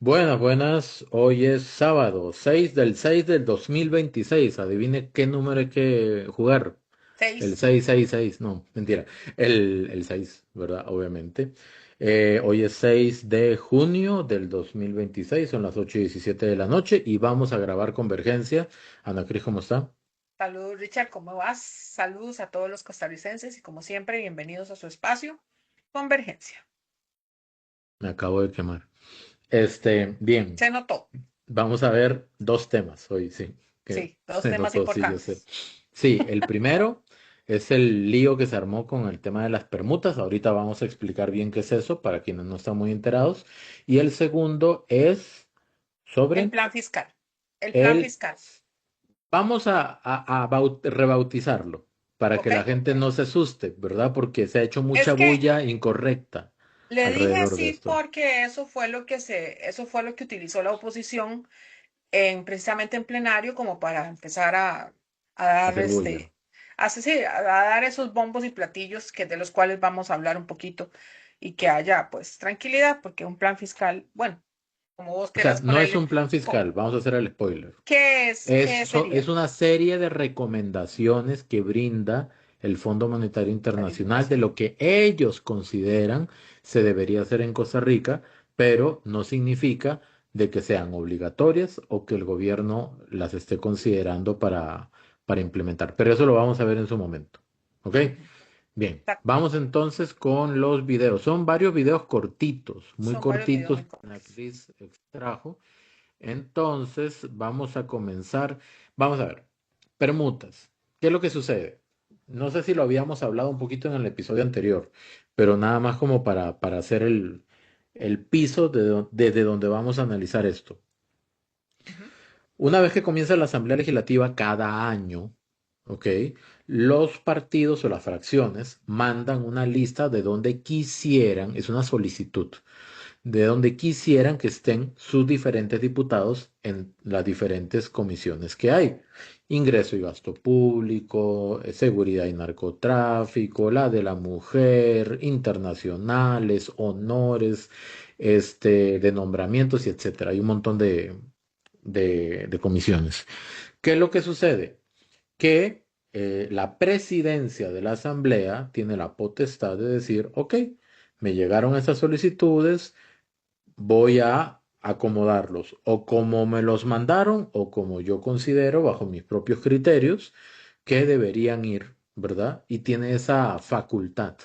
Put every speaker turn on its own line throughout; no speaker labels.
Buenas, buenas. Hoy es sábado, 6 del 6 del 2026. Adivine qué número hay que jugar. El
6.
666. No, mentira. El 6, ¿verdad? Obviamente. Hoy es 6 de junio del 2026. Son las 8:17 de la noche y vamos a grabar Convergencia. Ana Cris, ¿cómo está?
Saludos, Richard, ¿cómo vas? Saludos a todos los costarricenses y como siempre, bienvenidos a su espacio, Convergencia.
Me acabo de quemar. Bien.
Se notó,
Vamos a ver dos temas hoy, sí, que
sí, dos
se
temas
notó, sí, yo sé.
importantes.
Sí, el primero es el lío que se armó con el tema de las permutas. Ahorita vamos a explicar bien qué es eso para quienes no están muy enterados. Y el segundo es
El
sobre
plan fiscal, el plan
el...
fiscal,
Vamos a rebautizarlo para que
¿ok?
la gente no se asuste, ¿verdad? Porque se ha hecho mucha
Es que
bulla incorrecta
le dije
alrededor de
así
esto.
porque eso fue lo que utilizó la oposición precisamente en plenario como para empezar a dar
Hacer bulla.
sí, a dar esos bombos y platillos que de los cuales vamos a hablar un poquito y que haya pues tranquilidad, porque un plan fiscal, bueno, como vos
O sea,
quieras
no es
ponerle,
un plan
co-
fiscal, vamos a hacer el spoiler.
¿qué es? ¿Qué
Es
sería?
una serie de recomendaciones que brinda el Fondo Monetario Internacional de lo que ellos consideran se debería hacer en Costa Rica, pero no significa de que sean obligatorias o que el gobierno las esté considerando para implementar. Pero eso lo vamos a ver en su momento. ¿Ok?
Ujú.
Bien,
Exacto.
vamos entonces con los videos. Son varios videos cortitos, muy
Son varios videos
cortitos
muy
que la
cortos.
Cris extrajo. Entonces, vamos a comenzar. Vamos a ver. Permutas. ¿Qué es lo que sucede? No sé si lo habíamos hablado un poquito en el episodio anterior, pero nada más como para hacer el piso desde donde vamos a analizar esto.
Ujú.
Una vez que comienza la Asamblea Legislativa cada año, ¿ok? Los partidos o las fracciones mandan una lista de donde quisieran, es una solicitud, de donde quisieran que estén sus diferentes diputados en las diferentes comisiones que hay. Ingreso y gasto público, seguridad y narcotráfico, la de la mujer, internacionales, honores, de nombramientos y etcétera. Hay un montón de comisiones. ¿Qué es lo que sucede? Que la presidencia de la asamblea tiene la potestad de decir, ok, me llegaron estas solicitudes, voy a acomodarlos o como me los mandaron o como yo considero bajo mis propios criterios que deberían ir, ¿verdad? Y tiene esa facultad.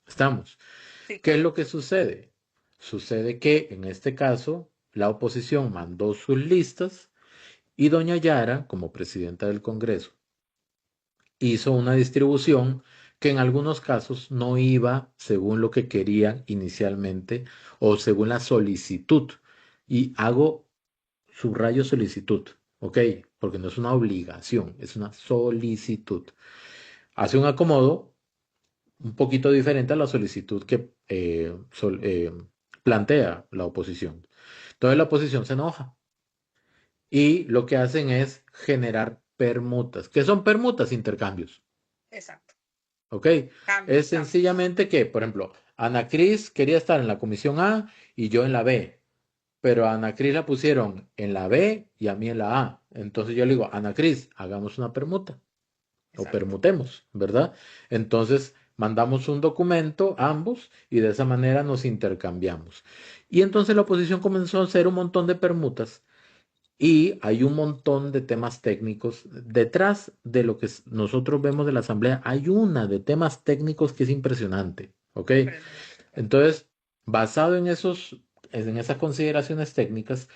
¿Estamos?
Sí,
¿Qué es lo
correcto.
que sucede? Sucede que en este caso la oposición mandó sus listas y doña Yara, como presidenta del Congreso, hizo una distribución que en algunos casos no iba según lo que querían inicialmente o según la solicitud. Y hago subrayo solicitud, ¿ok? Porque no es una obligación, es una solicitud. Hace un acomodo un poquito diferente a la solicitud que plantea la oposición. Entonces la oposición se enoja y lo que hacen es generar permutas. ¿Qué son permutas? Intercambios.
Exacto.
¿Ok? Es
Cambios, cambios.
sencillamente que, por ejemplo, Ana Cris quería estar en la comisión A y yo en la B, pero a Ana Cris la pusieron en la B y a mí en la A. Entonces yo le digo, Ana Cris, hagamos una permuta o
Exacto.
permutemos, ¿verdad? Entonces mandamos un documento ambos y de esa manera nos intercambiamos. Y entonces la oposición comenzó a hacer un montón de permutas y hay un montón de temas técnicos. Detrás de lo que nosotros vemos de la asamblea, hay una de temas técnicos que es impresionante, ¿ok?
Impresionante.
Entonces, basado en esas consideraciones técnicas,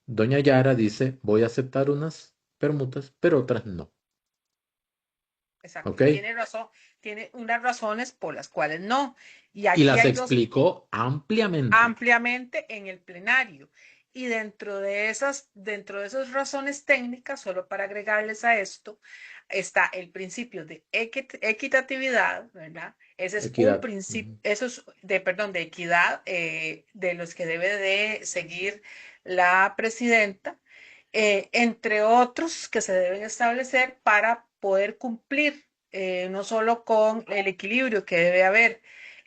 doña Yara dice, voy a aceptar unas permutas, pero otras no,
Exacto.
¿ok?
Y tiene razón, tiene unas razones por las cuales no. Y
Y
aquí
las
hay dos
explicó ampliamente.
ampliamente en el plenario. Y dentro de esas razones técnicas, solo para agregarles a esto, está el principio de equitatividad, ¿verdad? Ese es un
Equidad.
principio,
Ujú.
eso es de, perdón, de equidad de los que debe de seguir la presidenta, entre otros que se deben establecer para poder cumplir no solo con el equilibrio que debe haber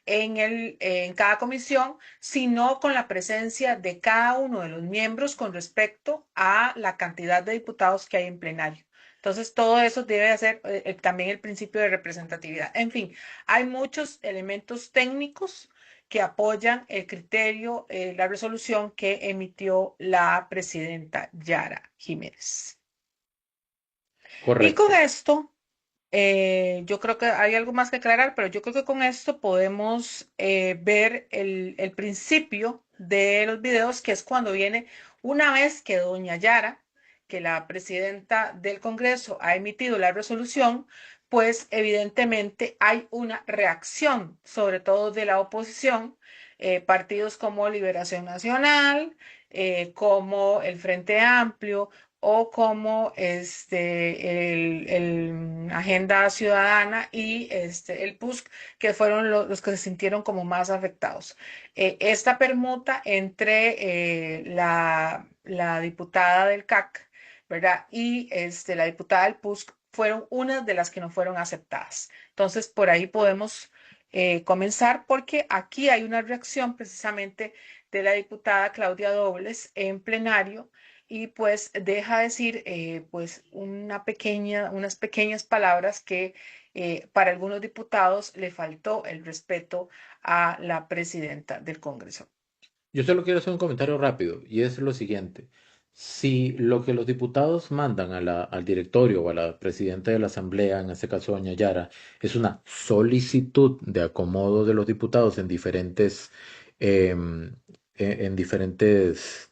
en cada comisión, sino con la presencia de cada uno de los miembros con respecto a la cantidad de diputados que hay en plenario. Entonces, todo eso debe hacer también el principio de representatividad. En fin, hay muchos elementos técnicos que apoyan el criterio, la resolución que emitió la presidenta Yara Jiménez. Y con
Correcto.
esto, yo creo que hay algo más que aclarar, pero yo creo que con esto podemos ver el principio de los videos, que es cuando viene una vez que doña Yara, que la presidenta del Congreso ha emitido la resolución, pues evidentemente hay una reacción, sobre todo de la oposición, partidos como Liberación Nacional, como el Frente Amplio, o como Agenda Ciudadana y el PUSC, que fueron los que se sintieron como más afectados. Esta permuta entre la diputada del CAC, ¿verdad? Y la diputada del PUSC fueron unas de las que no fueron aceptadas. Entonces, por ahí podemos comenzar, porque aquí hay una reacción precisamente de la diputada Claudia Dobles en plenario, y pues deja decir pues unas pequeñas palabras que para algunos diputados le faltó el respeto a la presidenta del Congreso.
Yo solo quiero hacer un comentario rápido y es lo siguiente. Si lo que los diputados mandan al directorio o a la presidenta de la Asamblea, en este caso doña Yara, es una solicitud de acomodo de los diputados en em, en diferentes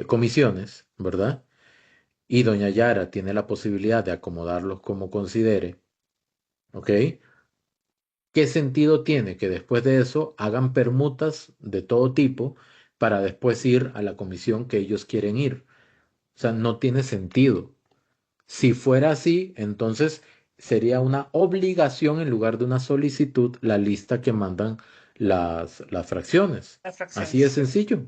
comisiones, ¿verdad? Y doña Yara tiene la posibilidad de acomodarlos como considere, ¿ok? ¿Qué sentido tiene que después de eso hagan permutas de todo tipo para después ir a la comisión que ellos quieren ir? O sea, no tiene sentido. Si fuera así, entonces sería una obligación en lugar de una solicitud la lista que mandan las fracciones.
Las
Así de
fracciones.
sencillo.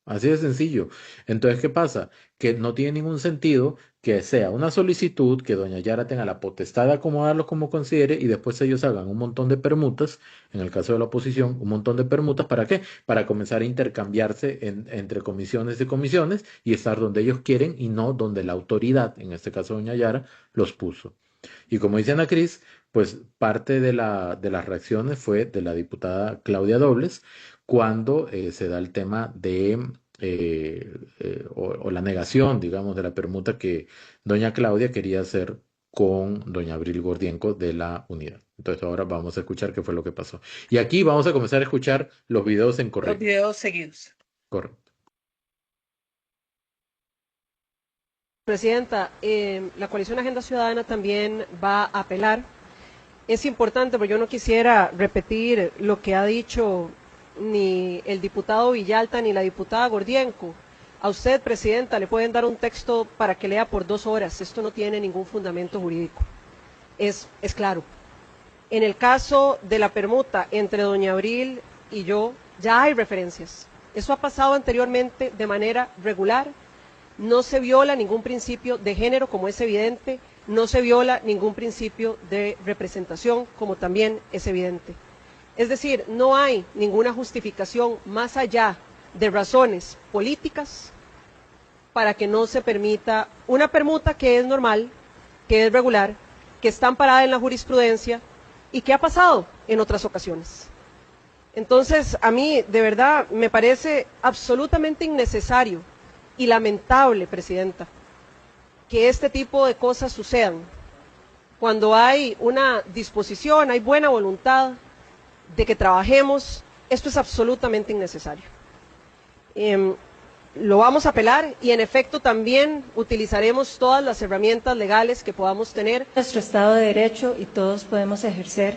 Así de sencillo. Entonces, ¿qué pasa? Que no tiene ningún sentido que sea una solicitud, que doña Yara tenga la potestad de acomodarlos como considere y después ellos hagan un montón de permutas, en el caso de la oposición, un montón de permutas, ¿para qué? Para comenzar a intercambiarse entre comisiones y comisiones y estar donde ellos quieren y no donde la autoridad, en este caso doña Yara, los puso. Y como dice Ana Cris, pues parte de las reacciones fue de la diputada Claudia Dobles cuando se da el tema de, o la negación, digamos, de la permuta que doña Claudia quería hacer con doña Abril Gordienco de la unidad. Entonces ahora vamos a escuchar qué fue lo que pasó. Y aquí vamos a comenzar a escuchar los videos en
Los
correcto.
videos seguidos.
Correcto.
Presidenta, la coalición Agenda Ciudadana también va a apelar. Es importante, pero yo no quisiera repetir lo que ha dicho ni el diputado Villalta ni la diputada Gordienco. A usted, Presidenta, le pueden dar un texto para que lea por 2 horas. Esto no tiene ningún fundamento jurídico. Es claro. En el caso de la permuta entre doña Abril y yo, ya hay referencias. Eso ha pasado anteriormente de manera regular. No se viola ningún principio de género, como es evidente, no se viola ningún principio de representación, como también es evidente. Es decir, no hay ninguna justificación más allá de razones políticas para que no se permita una permuta que es normal, que es regular, que está amparada en la jurisprudencia y que ha pasado en otras ocasiones. Entonces, a mí, de verdad, me parece absolutamente innecesario y lamentable, Presidenta, que este tipo de cosas sucedan cuando hay una disposición, hay buena voluntad de que trabajemos. Esto es absolutamente innecesario. Lo vamos a apelar y en efecto también utilizaremos todas las herramientas legales que podamos tener.
Nuestro Estado de Derecho y todos podemos ejercer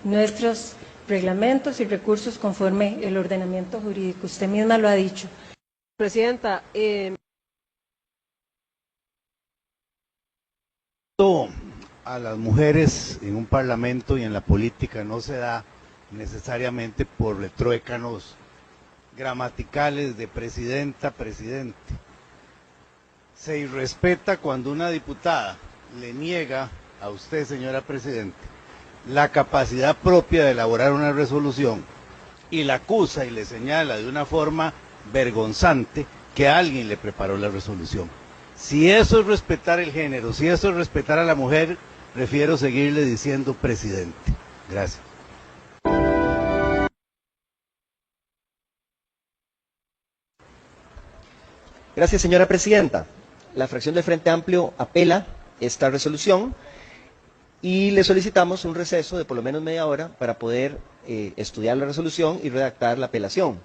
nuestros reglamentos y recursos conforme el ordenamiento jurídico. Usted misma lo ha dicho.
Presidenta,
a las mujeres en un parlamento y en la política no se da necesariamente por retruécanos gramaticales de presidenta, presidente. Se irrespeta cuando una diputada le niega a usted, señora presidente, la capacidad propia de elaborar una resolución y la acusa y le señala de una forma vergonzante que alguien le preparó la resolución. Si eso es respetar el género, si eso es respetar a la mujer, prefiero seguirle diciendo presidente. Gracias.
Gracias, señora presidenta. La fracción del Frente Amplio apela esta resolución y le solicitamos un receso de por lo menos media hora para poder estudiar la resolución y redactar la apelación.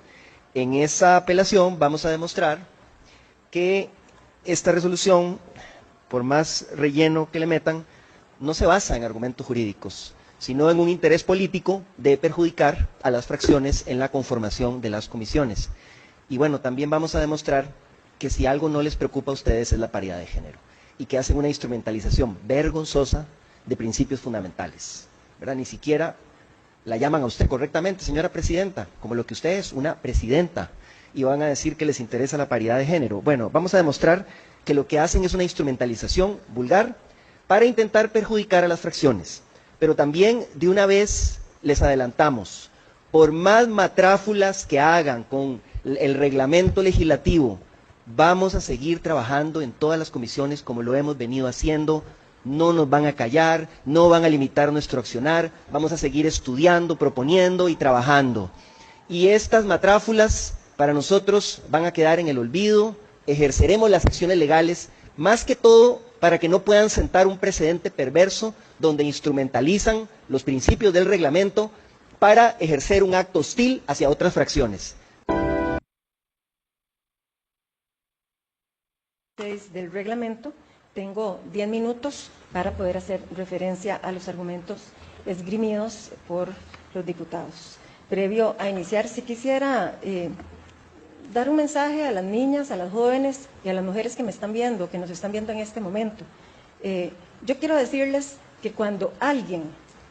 En esa apelación vamos a demostrar que esta resolución, por más relleno que le metan, no se basa en argumentos jurídicos, sino en un interés político de perjudicar a las fracciones en la conformación de las comisiones. Y bueno, también vamos a demostrar que si algo no les preocupa a ustedes es la paridad de género y que hacen una instrumentalización vergonzosa de principios fundamentales, ¿verdad? Ni siquiera la llaman a usted correctamente, señora presidenta, como lo que usted es, una presidenta, y van a decir que les interesa la paridad de género. Bueno, vamos a demostrar que lo que hacen es una instrumentalización vulgar para intentar perjudicar a las fracciones. Pero también, de una vez, les adelantamos, por más matráfulas que hagan con el reglamento legislativo, vamos a seguir trabajando en todas las comisiones como lo hemos venido haciendo. No nos van a callar, no van a limitar nuestro accionar, vamos a seguir estudiando, proponiendo y trabajando. Y estas matráfulas para nosotros van a quedar en el olvido, ejerceremos las acciones legales, más que todo para que no puedan sentar un precedente perverso donde instrumentalizan los principios del reglamento para ejercer un acto hostil hacia otras fracciones.
Del reglamento, tengo 10 minutos para poder hacer referencia a los argumentos esgrimidos por los diputados. Previo a iniciar, si quisiera dar un mensaje a las niñas, a las jóvenes y a las mujeres que me están viendo, que nos están viendo en este momento. Yo quiero decirles que cuando alguien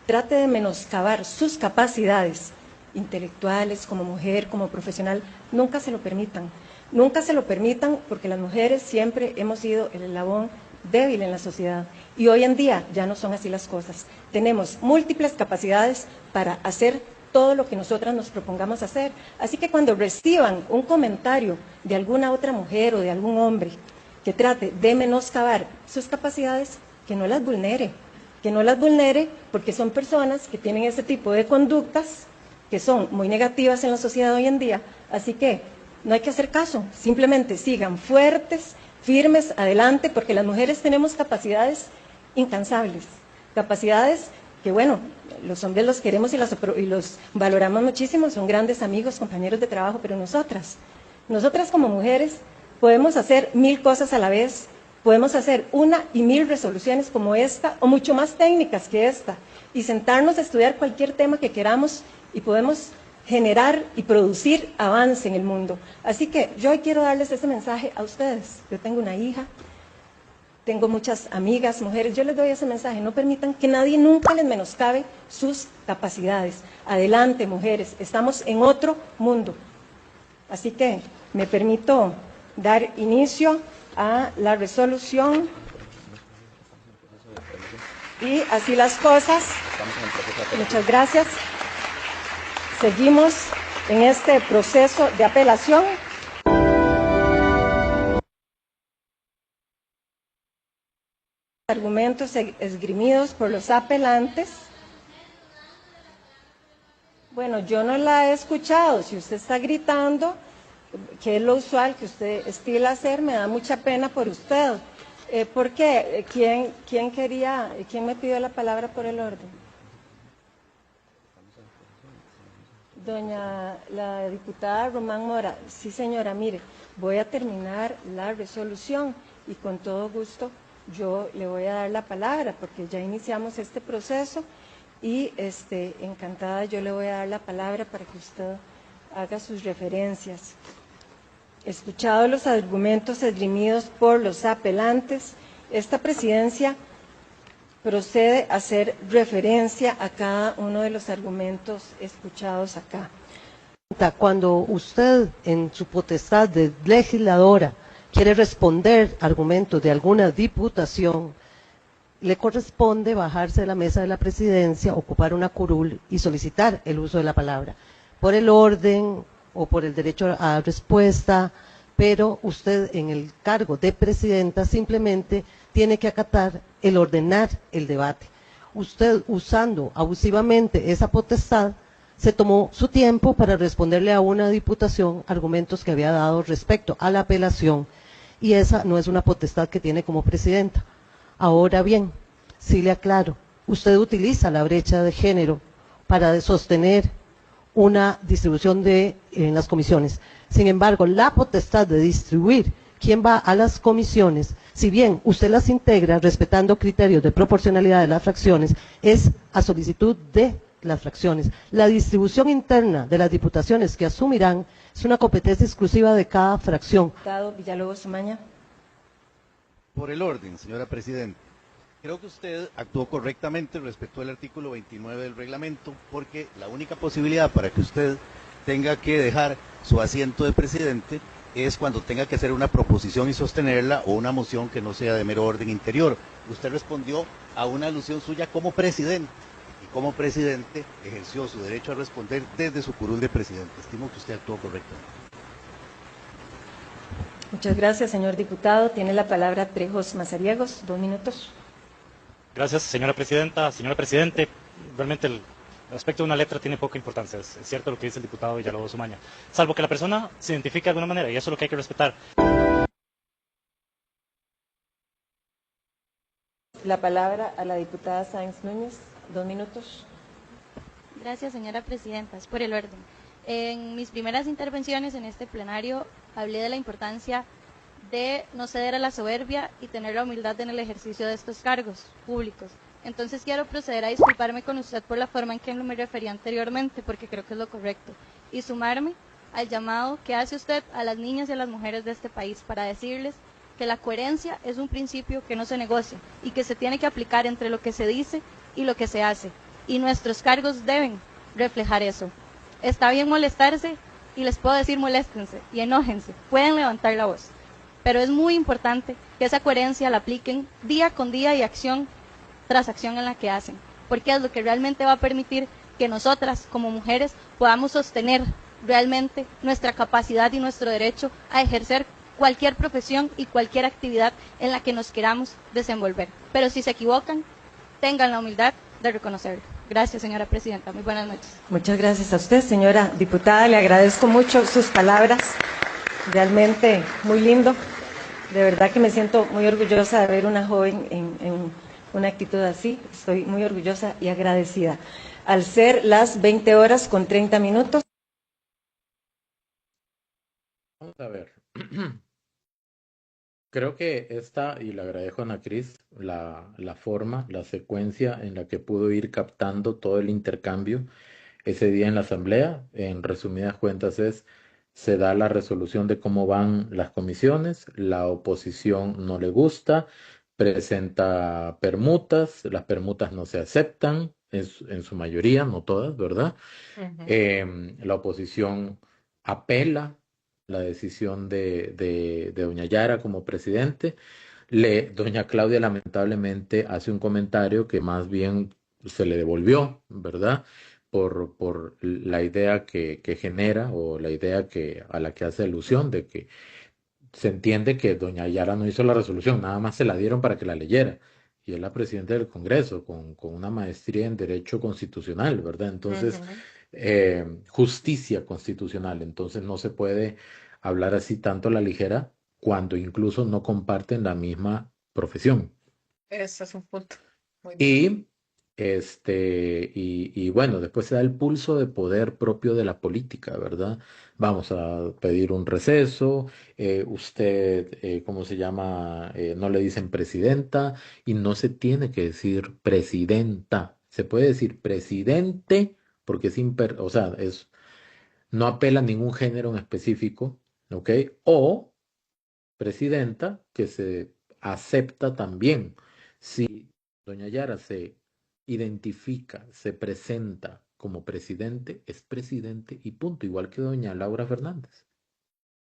trate de menoscabar sus capacidades intelectuales, como mujer, como profesional, nunca se lo permitan. Nunca se lo permitan, porque las mujeres siempre hemos sido el eslabón débil en la sociedad y hoy en día ya no son así las cosas. Tenemos múltiples capacidades para hacer todo lo que nosotras nos propongamos hacer. Así que cuando reciban un comentario de alguna otra mujer o de algún hombre que trate de menoscabar sus capacidades, que no las vulnere, porque son personas que tienen ese tipo de conductas que son muy negativas en la sociedad hoy en día. Así que no hay que hacer caso, simplemente sigan fuertes, firmes, adelante, porque las mujeres tenemos capacidades incansables, capacidades que, bueno, los hombres los queremos y los valoramos muchísimo, son grandes amigos, compañeros de trabajo, pero nosotras como mujeres podemos hacer 1000 cosas a la vez, podemos hacer 1 y 1000 resoluciones como esta, o mucho más técnicas que esta, y sentarnos a estudiar cualquier tema que queramos y podemos generar y producir avance en el mundo. Así que yo hoy quiero darles ese mensaje a ustedes. Yo tengo una hija, tengo muchas amigas, mujeres, yo les doy ese mensaje, no permitan que nadie nunca les menoscabe sus capacidades. Adelante, mujeres, estamos en otro mundo. Así que me permito dar inicio a la resolución y así las cosas. Muchas gracias. Seguimos en este proceso de apelación. Argumentos esgrimidos por los apelantes. Bueno, yo no la he escuchado. Si usted está gritando, que es lo usual que usted estila hacer, me da mucha pena por usted. ¿Por qué? ¿Quién me pidió la palabra por el orden? Doña la diputada Román Mora. Sí, señora, mire, voy a terminar la resolución y con todo gusto yo le voy a dar la palabra porque ya iniciamos este proceso y encantada yo le voy a dar la palabra para que usted haga sus referencias. Escuchados los argumentos esgrimidos por los apelantes, esta presidencia procede a hacer referencia a cada uno de los argumentos escuchados acá.
Cuando usted, en su potestad de legisladora, quiere responder argumentos de alguna diputación, le corresponde bajarse de la mesa de la presidencia, ocupar una curul y solicitar el uso de la palabra, por el orden o por el derecho a respuesta, pero usted en el cargo de presidenta simplemente tiene que acatar el ordenar el debate. Usted, usando abusivamente esa potestad, se tomó su tiempo para responderle a una diputación argumentos que había dado respecto a la apelación, y esa no es una potestad que tiene como presidenta. Ahora bien, sí le aclaro, usted utiliza la brecha de género para sostener una distribución en las comisiones. Sin embargo, la potestad de distribuir quién va a las comisiones, si bien usted las integra respetando criterios de proporcionalidad de las fracciones, es a solicitud de las fracciones. La distribución interna de las diputaciones que asumirán es una competencia exclusiva de cada fracción.
Diputado Villalobos Umaña.
Por el orden, señora Presidenta. Creo que usted actuó correctamente, respetó el artículo 29 del reglamento, porque la única posibilidad para que usted tenga que dejar su asiento de presidente es cuando tenga que hacer una proposición y sostenerla, o una moción que no sea de mero orden interior. Usted respondió a una alusión suya como presidente, y como presidente ejerció su derecho a responder desde su curul de presidente. Estimo que usted actuó correctamente.
Muchas gracias, señor diputado. Tiene la palabra Trejos Mazariegos, 2 minutos.
Gracias, señora presidenta. Señora presidente, realmente el aspecto de una letra tiene poca importancia. Es cierto lo que dice el diputado Villalobos Umaña. Salvo que la persona se identifique de alguna manera, y eso es lo que hay que respetar.
La palabra a la diputada Sáenz Núñez, 2 minutos.
Gracias, señora presidenta. Es por el orden. En mis primeras intervenciones en este plenario hablé de la importancia de no ceder a la soberbia y tener la humildad en el ejercicio de estos cargos públicos. Entonces quiero proceder a disculparme con usted por la forma en que me refería anteriormente, porque creo que es lo correcto, y sumarme al llamado que hace usted a las niñas y a las mujeres de este país para decirles que la coherencia es un principio que no se negocia y que se tiene que aplicar entre lo que se dice y lo que se hace, y nuestros cargos deben reflejar eso. Está bien molestarse, y les puedo decir moléstense y enójense, pueden levantar la voz, pero es muy importante que esa coherencia la apliquen día con día y acción tras acción en la que hacen, porque es lo que realmente va a permitir que nosotras como mujeres podamos sostener realmente nuestra capacidad y nuestro derecho a ejercer cualquier profesión y cualquier actividad en la que nos queramos desenvolver. Pero si se equivocan, tengan la humildad de reconocerlo. Gracias, señora presidenta. Muy buenas noches.
Muchas gracias a usted, señora diputada. Le agradezco mucho sus palabras. Realmente muy lindo. De verdad que me siento muy orgullosa de ver una joven en una actitud así. Estoy muy orgullosa y agradecida. Al ser las 20:30.
Vamos a ver. Creo que esta, y le agradezco a Ana Cris, la forma, la secuencia en la que pudo ir captando todo el intercambio ese día en la asamblea, en resumidas cuentas se da la resolución de cómo van las comisiones, la oposición no le gusta, presenta permutas, las permutas no se aceptan, en su mayoría, no todas, ¿verdad? La oposición apela la decisión de doña Yara como presidente. Doña Claudia lamentablemente hace un comentario que más bien se le devolvió, ¿verdad? Por la idea que genera, o la idea a la que hace alusión, de que se entiende que doña Yara no hizo la resolución, nada más se la dieron para que la leyera. Y es la presidenta del Congreso, con una maestría en Derecho Constitucional, ¿verdad? Entonces, justicia constitucional. Entonces, no se puede hablar así tanto a la ligera cuando incluso no comparten la misma profesión.
Ese es un punto. Muy bien.
Y bueno, después se da el pulso de poder propio de la política, ¿verdad? Vamos a pedir un receso, usted, ¿cómo se llama? No le dicen presidenta, y no se tiene que decir presidenta, se puede decir presidente porque o sea, no apela a ningún género en específico, ¿ok? O presidenta, que se acepta también. Si doña Yara se identifica, se presenta como presidente, es presidente y punto, igual que doña Laura Fernández.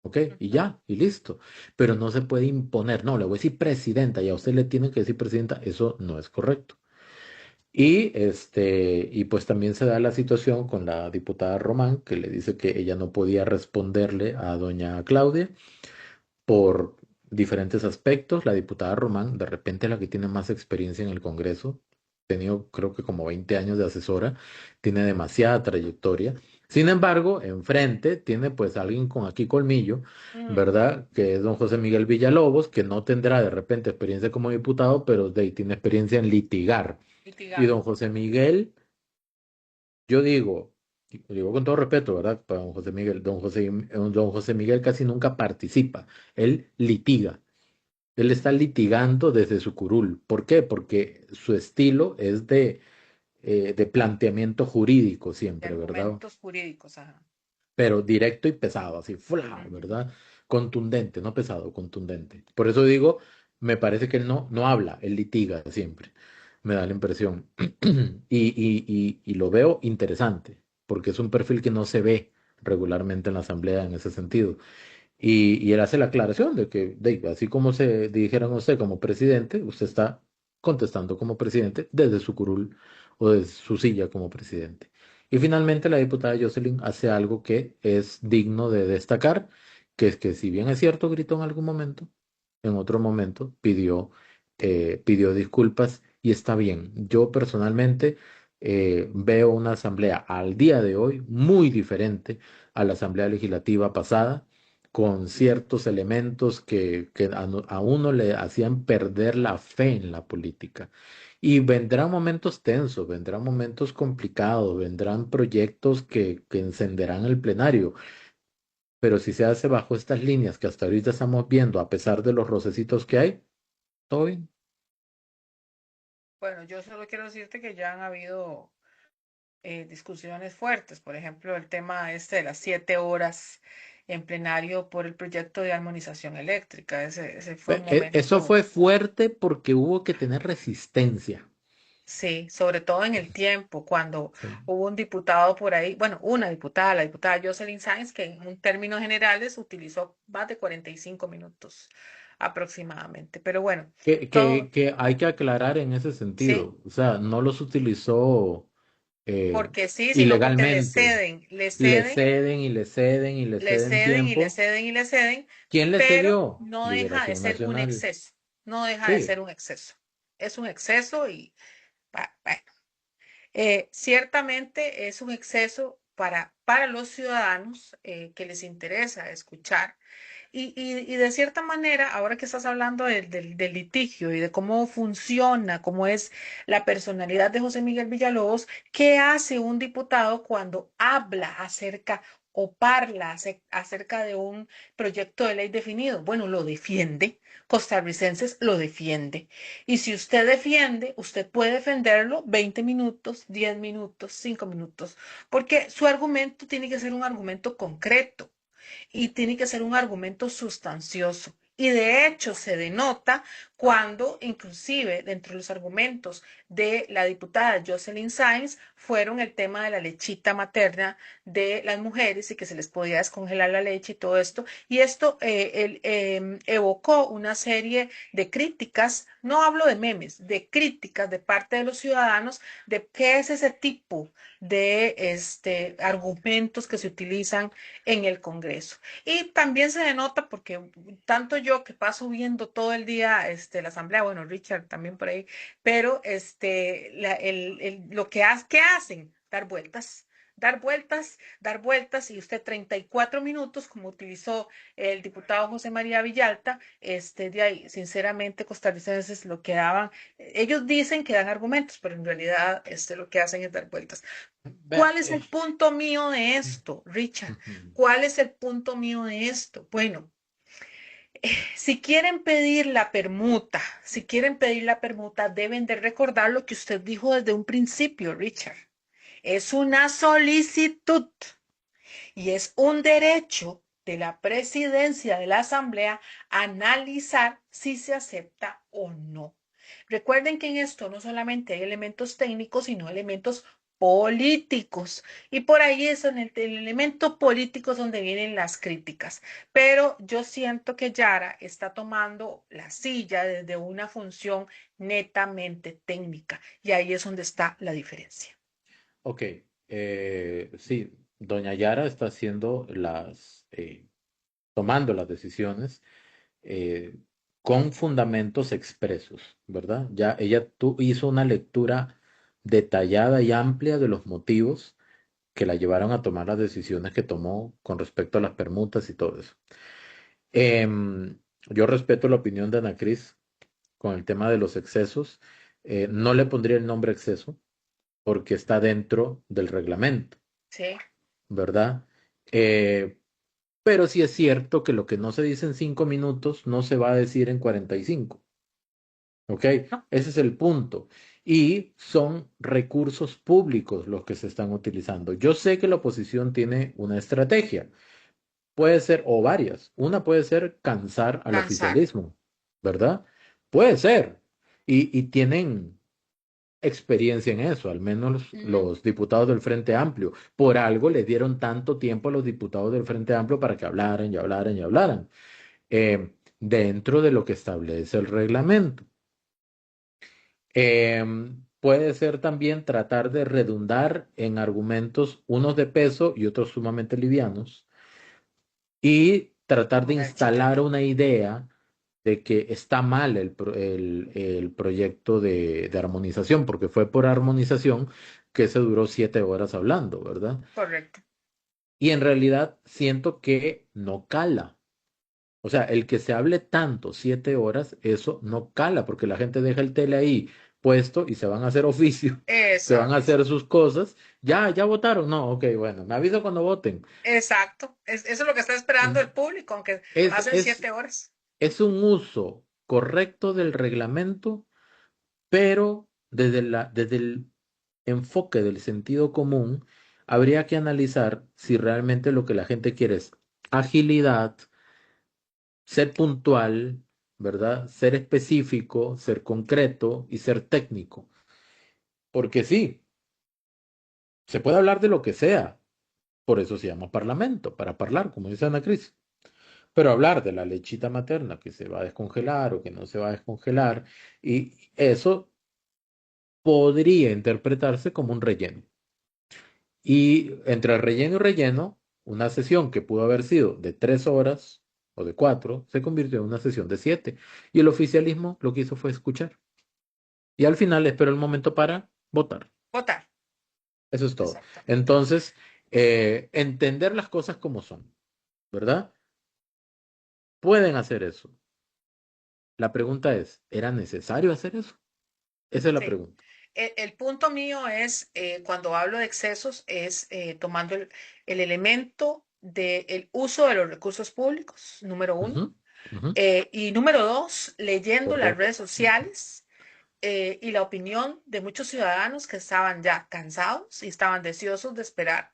¿ok? Y ya, y listo. Pero no se puede imponer, no, le voy a decir presidenta y a usted le tienen que decir presidenta, eso no es correcto. Y pues también se da la situación con la diputada Román, que le dice que ella no podía responderle a doña Claudia por diferentes aspectos. La diputada Román, de repente la que tiene más experiencia en el Congreso, ha tenido creo que como 20 años de asesora, tiene demasiada trayectoria. Sin embargo, enfrente tiene pues alguien con aquí colmillo,
Mm,
¿verdad? Que es don José Miguel Villalobos, que no tendrá de repente experiencia como diputado, pero tiene experiencia en litigar. Y
litigando.
don José Miguel, yo digo, y lo digo con todo respeto, ¿verdad? Para don José Miguel, don José Miguel casi nunca participa, él litiga. Él está litigando desde su curul. ¿Por qué? Porque su estilo es de planteamiento jurídico
De
siempre, ¿verdad?
argumentos jurídicos, ajá.
Pero directo y pesado, así, ¡fla!
Ujú.
¿Verdad? Contundente, no pesado, contundente. Por eso digo, me parece que él no habla, él litiga siempre. Me da la impresión. Y lo veo interesante, porque es un perfil que no se ve regularmente en la asamblea en ese sentido. Y él hace la aclaración de que, así como se dijeron a usted como presidente, usted está contestando como presidente desde su curul o desde su silla como presidente. Y finalmente la diputada Jocelyn hace algo que es digno de destacar, que es que si bien es cierto, gritó en algún momento, en otro momento pidió disculpas y está bien. Yo personalmente veo una asamblea al día de hoy muy diferente a la asamblea legislativa pasada con ciertos elementos que a uno le hacían perder la fe en la política. Y vendrán momentos tensos, vendrán momentos complicados, vendrán proyectos que encenderán el plenario, pero si se hace bajo estas líneas que hasta ahorita estamos viendo, a pesar de los rocecitos que hay, todo bien.
Bueno, yo solo quiero decirte que ya han habido discusiones fuertes, por ejemplo, el tema este de las 7 horas en plenario por el proyecto de armonización eléctrica. Ese fue un
Eso
momento,
fue fuerte porque hubo que tener resistencia.
sí, sobre todo en el tiempo, cuando
Sí.
hubo un diputado por ahí, bueno, una diputada, la diputada Jocelyn Sáenz, que en términos generales utilizó más de 45 minutos aproximadamente. Pero bueno, todo,
Que hay que aclarar en ese
sí,
sentido. O sea, no los utilizó eh,
porque sí, sino porque le
ilegalmente.
ceden, le
Le
ceden,
ceden y le ceden y le
le
ceden
ceden y le
tiempo.
ceden y le ceden,
¿Quién le
pero
cedió?
no deja de
Liberación
ser un
Nacional.
exceso, no deja de
Sí.
ser un exceso. Es un exceso y bueno, ciertamente es un exceso para los ciudadanos que les interesa escuchar. Y de cierta manera, ahora que estás hablando del litigio y de cómo funciona, cómo es la personalidad de José Miguel Villalobos, ¿qué hace un diputado cuando habla acerca o parla acerca de un proyecto de ley definido? Bueno, lo defiende. Costarricenses lo defiende. Y si usted defiende, usted puede defenderlo 20 minutos, 10 minutos, 5 minutos, porque su argumento tiene que ser un argumento concreto y tiene que ser un argumento sustancioso. Y de hecho se denota cuando inclusive dentro de los argumentos de la diputada Jocelyn Sáenz fueron el tema de la lechita materna de las mujeres y que se les podía descongelar la leche y todo esto. Y esto evocó una serie de críticas, no hablo de memes, de críticas de parte de los ciudadanos de qué es ese tipo de argumentos que se utilizan en el Congreso. Y también se denota porque tanto yo que paso viendo todo el día la asamblea, bueno, Richard también por ahí, pero lo que, ¿qué hacen? Dar vueltas, y usted 34 minutos, como utilizó el diputado José María Villalta, de ahí, sinceramente, costarricenses lo que daban, ellos dicen que dan argumentos, pero en realidad lo que hacen es dar vueltas.
Vea,
¿Cuál es el punto mío de esto, Richard? ¿Cuál es el punto mío de esto? Bueno, si quieren pedir la permuta, deben de recordar lo que usted dijo desde un principio, Richard. Es una solicitud y es un derecho de la presidencia de la Asamblea analizar si se acepta o no. Recuerden que en esto no solamente hay elementos técnicos, sino elementos políticos. Y por ahí es en el elemento político es donde vienen las críticas. Pero yo siento que Yara está tomando la silla desde una función netamente técnica. Y ahí es donde está la diferencia.
Ok, sí, doña Yara está tomando las decisiones eh, con fundamentos expresos, ¿verdad? Ya ella hizo una lectura detallada y amplia de los motivos que la llevaron a tomar las decisiones que tomó con respecto a las permutas y todo eso. Em, yo respeto la opinión de Ana Cris con el tema de los excesos. No le pondría el nombre exceso porque está dentro del reglamento,
Sí,
¿verdad? Eh, pero sí es cierto que lo que no se dice en 5 minutos no se va a decir en 45. ¿Ok?
¿no?
Ese es el punto. Y son recursos públicos los que se están utilizando. Yo sé que la oposición tiene una estrategia. Puede ser, o varias. Una puede ser cansar al
Cansar.
oficialismo, ¿verdad? Puede ser. Y tienen experiencia en eso, al menos
Ujú.
los diputados del Frente Amplio. Por algo le dieron tanto tiempo a los diputados del Frente Amplio para que hablaran y hablaran y hablaran, dentro de lo que establece el reglamento. Puede ser también tratar de redundar en argumentos, unos de peso y otros sumamente livianos, y tratar de
Como la lechita.
instalar una idea de que está mal el proyecto de armonización, porque fue por armonización que se duró 7 horas hablando, ¿verdad?
Correcto.
Y en realidad siento que no cala. O sea, el que se hable tanto, 7 horas, eso no cala, porque la gente deja el tele ahí puesto y se van a hacer oficio, se van a
Exacto.
hacer sus cosas. Ya votaron. No, ok, bueno, me aviso cuando voten.
Exacto. Eso es lo que está esperando el público, aunque
Es,
pasen
es,
7 horas.
es un uso correcto del reglamento, pero desde el enfoque del sentido común, habría que analizar si realmente lo que la gente quiere es agilidad, ser puntual, ¿verdad? Ser específico, ser concreto y ser técnico. Porque sí, se puede hablar de lo que sea, por eso se llama parlamento, para hablar, como dice Ana Cris. Pero hablar de la lechita materna que se va a descongelar o que no se va a descongelar, y eso podría interpretarse como un relleno. Y entre relleno y relleno, una sesión que pudo haber sido de 3 horas o de 4, se convirtió en una sesión de 7. Y el oficialismo lo que hizo fue escuchar. Y al final esperó el momento para votar.
Votar.
Eso es todo.
Exactamente.
Entonces, entender las cosas como son, ¿verdad? Pueden hacer eso. La pregunta es, ¿era necesario hacer eso? Esa es la
Sí.
pregunta.
El punto mío es, cuando hablo de excesos, es tomando el elemento del uso de los recursos públicos, número uno.
Ujú, ujú,
Y número dos, leyendo las
correcto.
redes sociales y la opinión de muchos ciudadanos que estaban ya cansados y estaban deseosos de esperar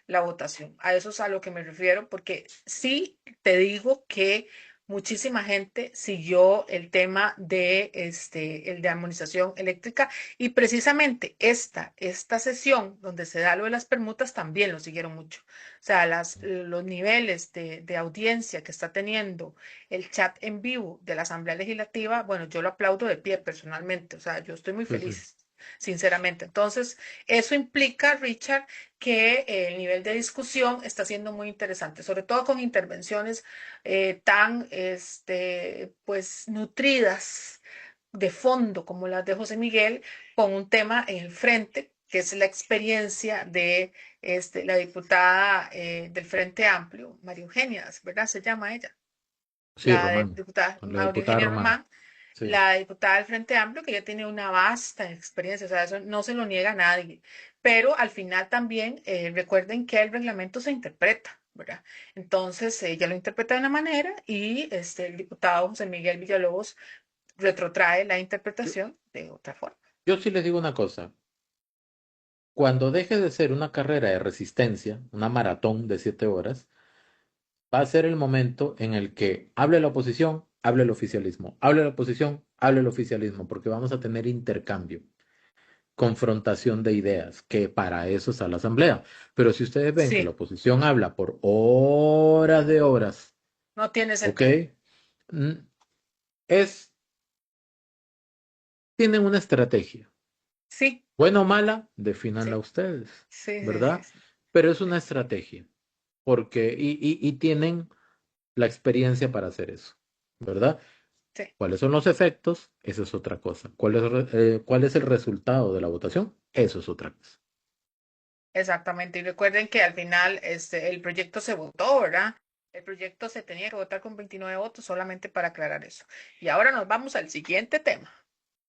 la votación. A eso es a lo que me refiero, porque sí te digo que muchísima gente siguió el tema de el de armonización eléctrica y precisamente esta sesión donde se da lo de las permutas también lo siguieron mucho. O sea, los niveles de audiencia que está teniendo el chat en vivo de la Asamblea Legislativa, bueno, yo lo aplaudo de pie personalmente, o sea, yo estoy muy
Sí, sí.
feliz, sinceramente. Entonces, eso implica, Richard, que el nivel de discusión está siendo muy interesante, sobre todo con intervenciones tan, pues, nutridas de fondo como las de José Miguel, con un tema en el frente, que es la experiencia de la diputada del Frente Amplio, María Eugenia, ¿verdad? Se llama ella,
Sí,
la
Román,
diputada
con la
María
diputada
Eugenia
Román.
Román,
Sí,
la diputada del Frente Amplio, que ya tiene una vasta experiencia, o sea, eso no se lo niega a nadie, pero al final también recuerden que el reglamento se interpreta, ¿verdad? Entonces, ella lo interpreta de una manera y el diputado José Miguel Villalobos retrotrae la
yo,
interpretación de otra forma.
yo sí les digo una cosa. Cuando deje de ser una carrera de resistencia, una maratón de 7 horas, va a ser el momento en el que hable la oposición, hable el oficialismo, hable la oposición, hable el oficialismo, porque vamos a tener intercambio. confrontación de ideas, que para eso está la asamblea. Pero si ustedes ven que la
Sí,
oposición habla por horas de horas,
no tiene
¿ok?
sentido.
Mm, Es, tienen una estrategia.
Sí,
Buena o mala, defínanla
sí,
ustedes,
sí, sí, sí,
¿verdad?
sí.
Pero es una estrategia, porque, y tienen la experiencia para hacer eso, ¿verdad?
Sí.
¿Cuáles son los efectos? Eso es otra cosa. ¿Cuál es el resultado de la votación? Eso es otra cosa.
Exactamente, y recuerden que al final el proyecto se votó, ¿verdad? El proyecto se tenía que votar con 29 votos solamente para aclarar eso. Y ahora nos vamos al siguiente tema.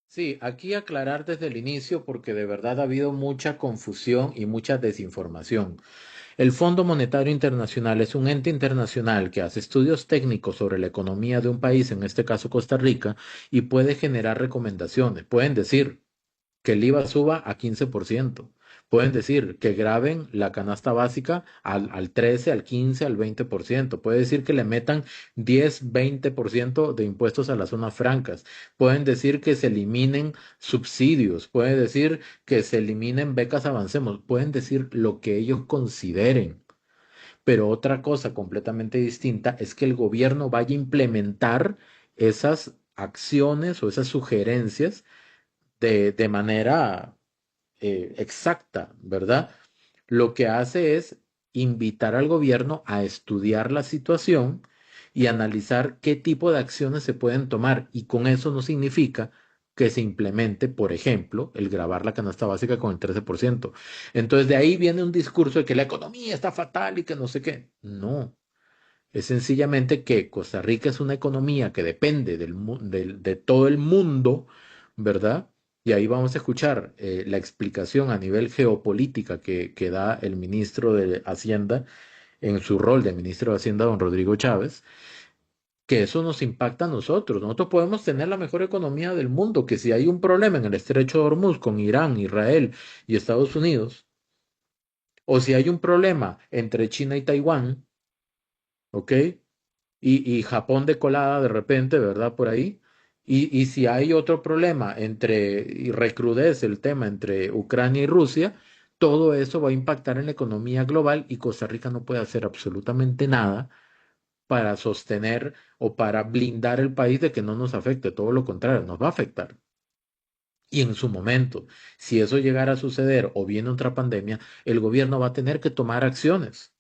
Sí, aquí aclarar desde el inicio porque de verdad ha habido mucha confusión y mucha desinformación. El Fondo Monetario Internacional es un ente internacional que hace estudios técnicos sobre la economía de un país, en este caso Costa Rica, y puede generar recomendaciones. Pueden decir que el IVA suba a 15%. Pueden decir que graben la canasta básica al 13, al 15, al 20%. Puede decir que le metan 10, 20% de impuestos a las zonas francas. Pueden decir que se eliminen subsidios. Pueden decir que se eliminen becas Avancemos. Pueden decir lo que ellos consideren. Pero otra cosa completamente distinta es que el gobierno vaya a implementar esas acciones o esas sugerencias de manera exacta, ¿verdad? Lo que hace es invitar al gobierno a estudiar la situación y analizar qué tipo de acciones se pueden tomar. Y con eso no significa que se implemente, por ejemplo, el grabar la canasta básica con el 13%. Entonces de ahí viene un discurso de que la economía está fatal y que no sé qué. No, es sencillamente que Costa Rica es una economía que depende de todo el mundo, ¿verdad? Y ahí vamos a escuchar la explicación a nivel geopolítica que da el ministro de Hacienda en su rol de ministro de Hacienda, don Rodrigo Chávez, que eso nos impacta a nosotros. Nosotros podemos tener la mejor economía del mundo, que si hay un problema en el Estrecho de Hormuz con Irán, Israel y Estados Unidos, o si hay un problema entre China y Taiwán, ¿ok? Y Japón de colada de repente, ¿verdad? Por ahí. Y si hay otro problema y recrudece el tema entre Ucrania y Rusia, todo eso va a impactar en la economía global y Costa Rica no puede hacer absolutamente nada para sostener o para blindar el país de que no nos afecte, todo lo contrario, nos va a afectar. Y en su momento, si eso llegara a suceder o viene otra pandemia, el gobierno va a tener que tomar acciones.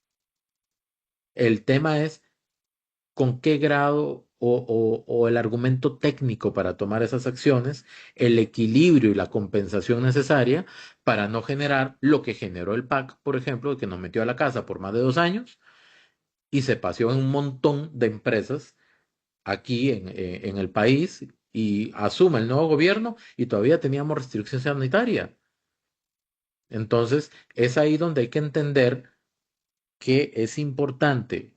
El tema es con qué grado o el argumento técnico para tomar esas acciones, el equilibrio y la compensación necesaria para no generar lo que generó el PAC, por ejemplo, que nos metió a la casa por más de 2 años y se paseó en un montón de empresas aquí en el país y asume el nuevo gobierno y todavía teníamos restricción sanitaria. Entonces, es ahí donde hay que entender que es importante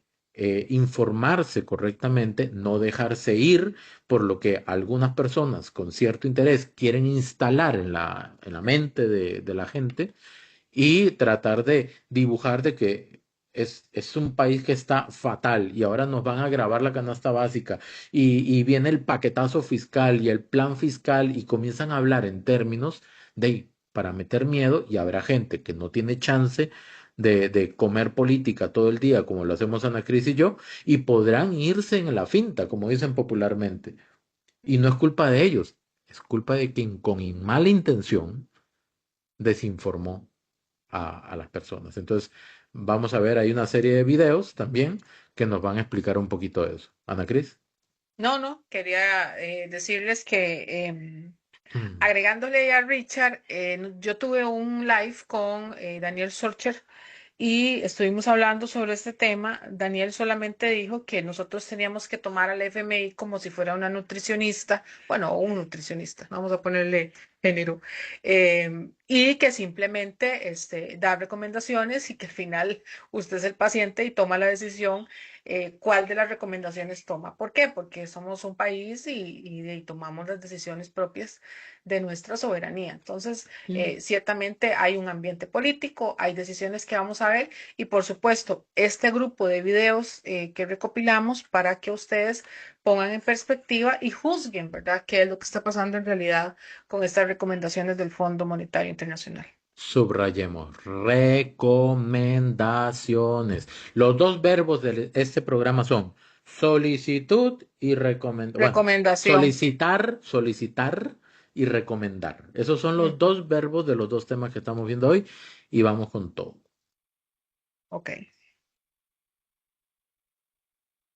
informarse correctamente, no dejarse ir por lo que algunas personas con cierto interés quieren instalar en la mente de la gente y tratar de dibujar de que es un país que está fatal y ahora nos van a agravar la canasta básica y viene el paquetazo fiscal y el plan fiscal y comienzan a hablar en términos para meter miedo y habrá gente que no tiene chance de comer política todo el día como lo hacemos Ana Cris y yo y podrán irse en la finta, como dicen popularmente. Y no es culpa de ellos, es culpa de quien con mala intención desinformó a las personas. Entonces, vamos a ver, hay una serie de videos también que nos van a explicar un poquito de eso. Ana Cris.
No, no, quería decirles que agregándole a Richard, yo tuve un live con Daniel Sorcher y estuvimos hablando sobre este tema. Daniel solamente dijo que nosotros teníamos que tomar al FMI como si fuera una nutricionista, bueno, o un nutricionista, vamos a ponerle género, y que simplemente dar recomendaciones y que al final usted es el paciente y toma la decisión cuál de las recomendaciones toma. ¿Por qué? Porque somos un país y tomamos las decisiones propias de nuestra soberanía. Entonces, ciertamente hay un ambiente político, hay decisiones que vamos a ver y por supuesto, este grupo de videos que recopilamos para que ustedes pongan en perspectiva y juzguen, ¿verdad? ¿Qué es lo que está pasando en realidad con estas recomendaciones del Fondo Monetario Internacional?
Subrayemos, recomendaciones. Los dos verbos de este programa son solicitud y recomendar. Bueno,
Recomendación.
solicitar y recomendar. Esos son los dos verbos de los dos temas que estamos viendo hoy y vamos con todo.
Ok.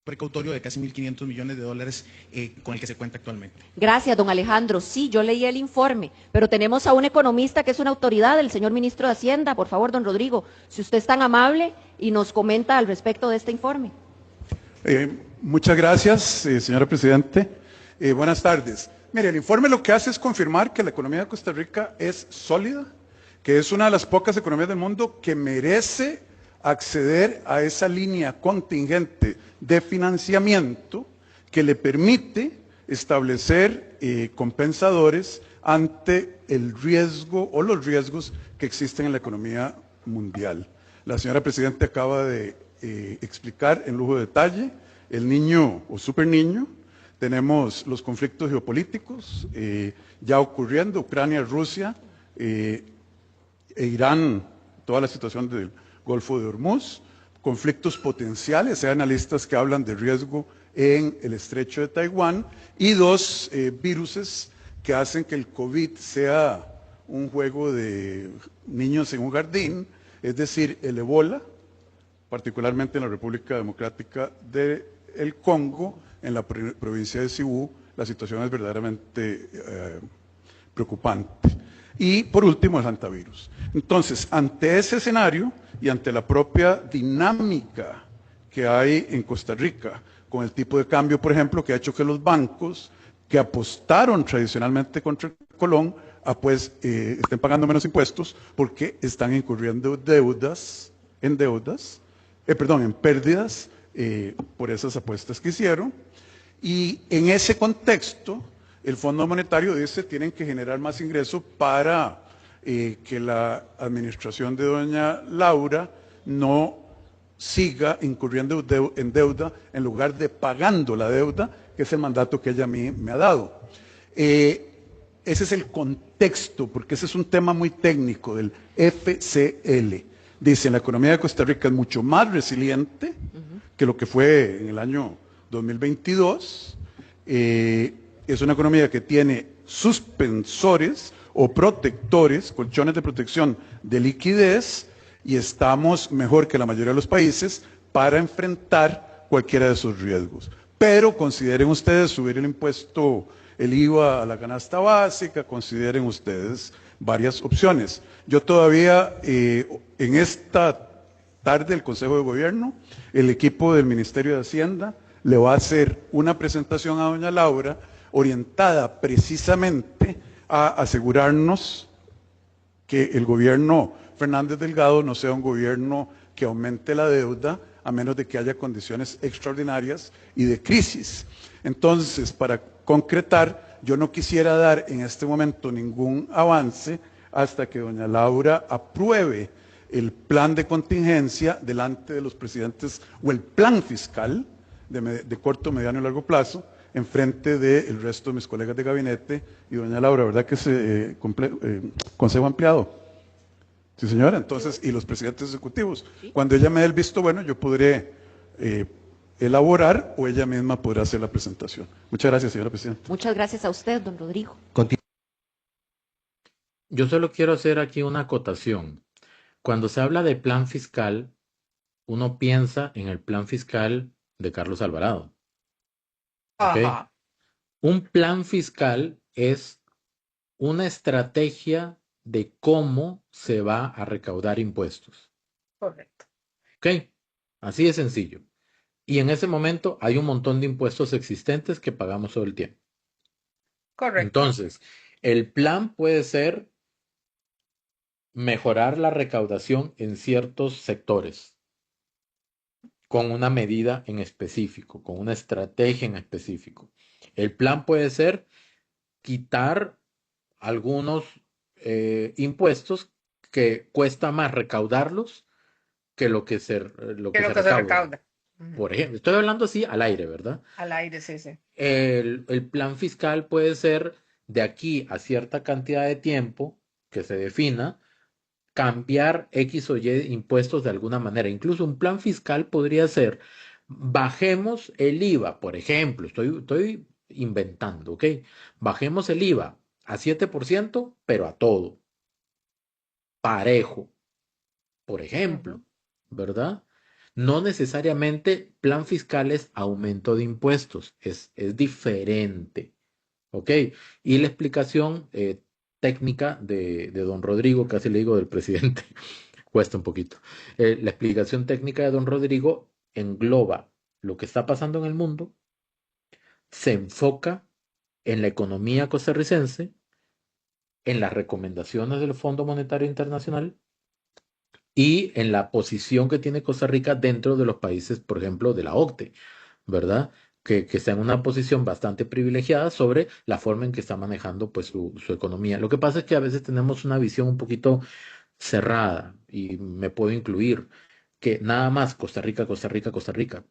Precautorio de casi 1.500 millones de dólares con el que se cuenta actualmente.
Gracias, don Alejandro. Sí, yo leí el informe, pero tenemos a un economista que es una autoridad, el señor ministro de Hacienda. Por favor, don Rodrigo, si usted es tan amable y nos comenta al respecto de este informe.
Muchas gracias, señora Presidente. Buenas tardes. Mire, el informe lo que hace es confirmar que la economía de Costa Rica es sólida, que es una de las pocas economías del mundo que merece acceder a esa línea contingente de financiamiento que le permite establecer compensadores ante el riesgo o los riesgos que existen en la economía mundial. La señora Presidenta acaba de explicar en lujo de detalle el niño o superniño. Tenemos los conflictos geopolíticos ya ocurriendo, Ucrania, Rusia e Irán, toda la situación del Golfo de Hormuz, conflictos potenciales, hay analistas que hablan de riesgo en el estrecho de Taiwán y dos viruses que hacen que el COVID sea un juego de niños en un jardín, es decir, el ébola, particularmente en la República Democrática del Congo, en la provincia de Cibú, la situación es verdaderamente preocupante. Y por último, el hantavirus. Entonces, ante ese escenario y ante la propia dinámica que hay en Costa Rica, con el tipo de cambio, por ejemplo, que ha hecho que los bancos que apostaron tradicionalmente contra el colón, estén pagando menos impuestos porque están incurriendo en pérdidas por esas apuestas que hicieron. Y en ese contexto, el Fondo Monetario dice que tienen que generar más ingresos para que la administración de doña Laura no siga incurriendo en deuda en lugar de pagando la deuda, que es el mandato que ella a mí me ha dado. Ese es el contexto, porque ese es un tema muy técnico del FCL. Dice, la economía de Costa Rica es mucho más resiliente que lo que fue en el año 2022. Es una economía que tiene suspensores o protectores, colchones de protección de liquidez, y estamos mejor que la mayoría de los países para enfrentar cualquiera de esos riesgos. Pero consideren ustedes subir el impuesto, el IVA a la canasta básica, consideren ustedes varias opciones. Yo todavía, en esta tarde del Consejo de Gobierno, el equipo del Ministerio de Hacienda le va a hacer una presentación a doña Laura orientada precisamente a asegurarnos que el gobierno Fernández Delgado no sea un gobierno que aumente la deuda a menos de que haya condiciones extraordinarias y de crisis. Entonces, para concretar, yo no quisiera dar en este momento ningún avance hasta que doña Laura apruebe el plan de contingencia delante de los presidentes o el plan fiscal de corto, mediano y largo plazo en frente del resto de mis colegas de gabinete y doña Laura, ¿verdad que es consejo ampliado? Sí, señora. Entonces, y los presidentes ejecutivos. Cuando ella me dé el visto bueno, yo podré elaborar o ella misma podrá hacer la presentación. Muchas gracias, señora presidenta.
Muchas gracias a usted, don Rodrigo.
Yo solo quiero hacer aquí una acotación. Cuando se habla de plan fiscal, uno piensa en el plan fiscal de Carlos Alvarado. ¿Okay?
Ajá.
Un plan fiscal es una estrategia de cómo se va a recaudar impuestos.
Correcto.
¿Ok? Así de sencillo. Y en ese momento hay un montón de impuestos existentes que pagamos todo el tiempo.
Correcto.
Entonces, el plan puede ser mejorar la recaudación en ciertos sectores. con una medida en específico, con una estrategia en específico. El plan puede ser quitar algunos impuestos que cuesta más recaudarlos que lo que
Que lo
se
que se
recauda.
recauda.
Por ejemplo, estoy hablando así al aire, ¿verdad?
Al aire, sí, sí.
El plan fiscal puede ser de aquí a cierta cantidad de tiempo que se defina, cambiar X o Y impuestos de alguna manera. Incluso un plan fiscal podría ser, bajemos el IVA, por ejemplo, estoy inventando, ¿ok? Bajemos el IVA a 7%, pero a todo, parejo, por ejemplo, ¿verdad? No necesariamente plan fiscal es aumento de impuestos, es diferente, ¿ok? Y la explicación técnica de don Rodrigo, casi le digo del presidente, cuesta un poquito. La explicación técnica de don Rodrigo engloba lo que está pasando en el mundo, se enfoca en la economía costarricense, en las recomendaciones del Fondo Monetario Internacional y en la posición que tiene Costa Rica dentro de los países, por ejemplo, de la OCDE, ¿verdad? Que está en una posición bastante privilegiada sobre la forma en que está manejando pues, su economía. Lo que pasa es que a veces tenemos una visión un poquito cerrada, y me puedo incluir, que nada más Costa Rica, Costa Rica, Costa Rica.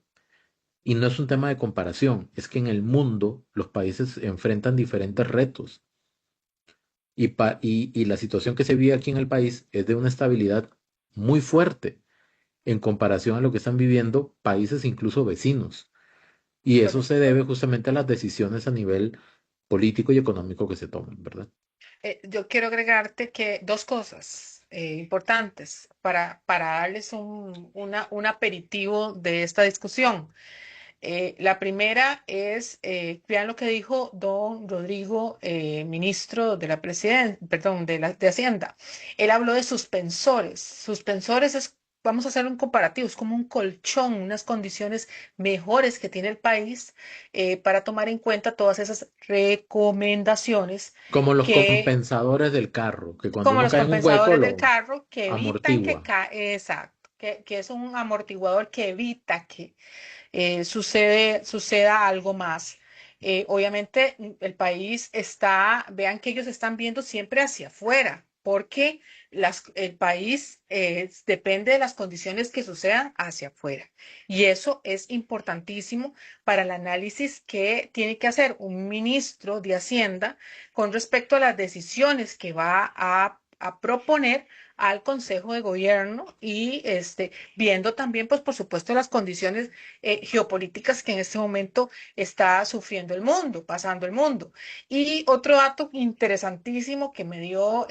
Y no es un tema de comparación, es que en el mundo los países enfrentan diferentes retos. Y la situación que se vive aquí en el país es de una estabilidad muy fuerte en comparación a lo que están viviendo países incluso vecinos. Y eso se debe justamente a las decisiones a nivel político y económico que se toman, ¿verdad?
Yo quiero agregarte que dos cosas importantes para darles un aperitivo de esta discusión. La primera es, vean lo que dijo don Rodrigo, ministro de la Presidencia, perdón, de Hacienda. Él habló de suspensores. Suspensores es, vamos a hacer un comparativo, es como un colchón, unas condiciones mejores que tiene el país para tomar en cuenta todas esas recomendaciones
Como los
que,
compensadores del carro, que cuando
como
uno
los
cae en un hueco
compensadores del
lo
carro, que evitan que
amortigua.
caiga, exacto, que es un amortiguador que evita que suceda algo más. Obviamente el país está, vean que ellos están viendo siempre hacia afuera, porque el país depende de las condiciones que sucedan hacia afuera. Y eso es importantísimo para el análisis que tiene que hacer un ministro de Hacienda con respecto a las decisiones que va a proponer al Consejo de Gobierno y viendo también, pues por supuesto, las condiciones geopolíticas que en este momento está sufriendo el mundo, pasando el mundo. Y otro dato interesantísimo que me dio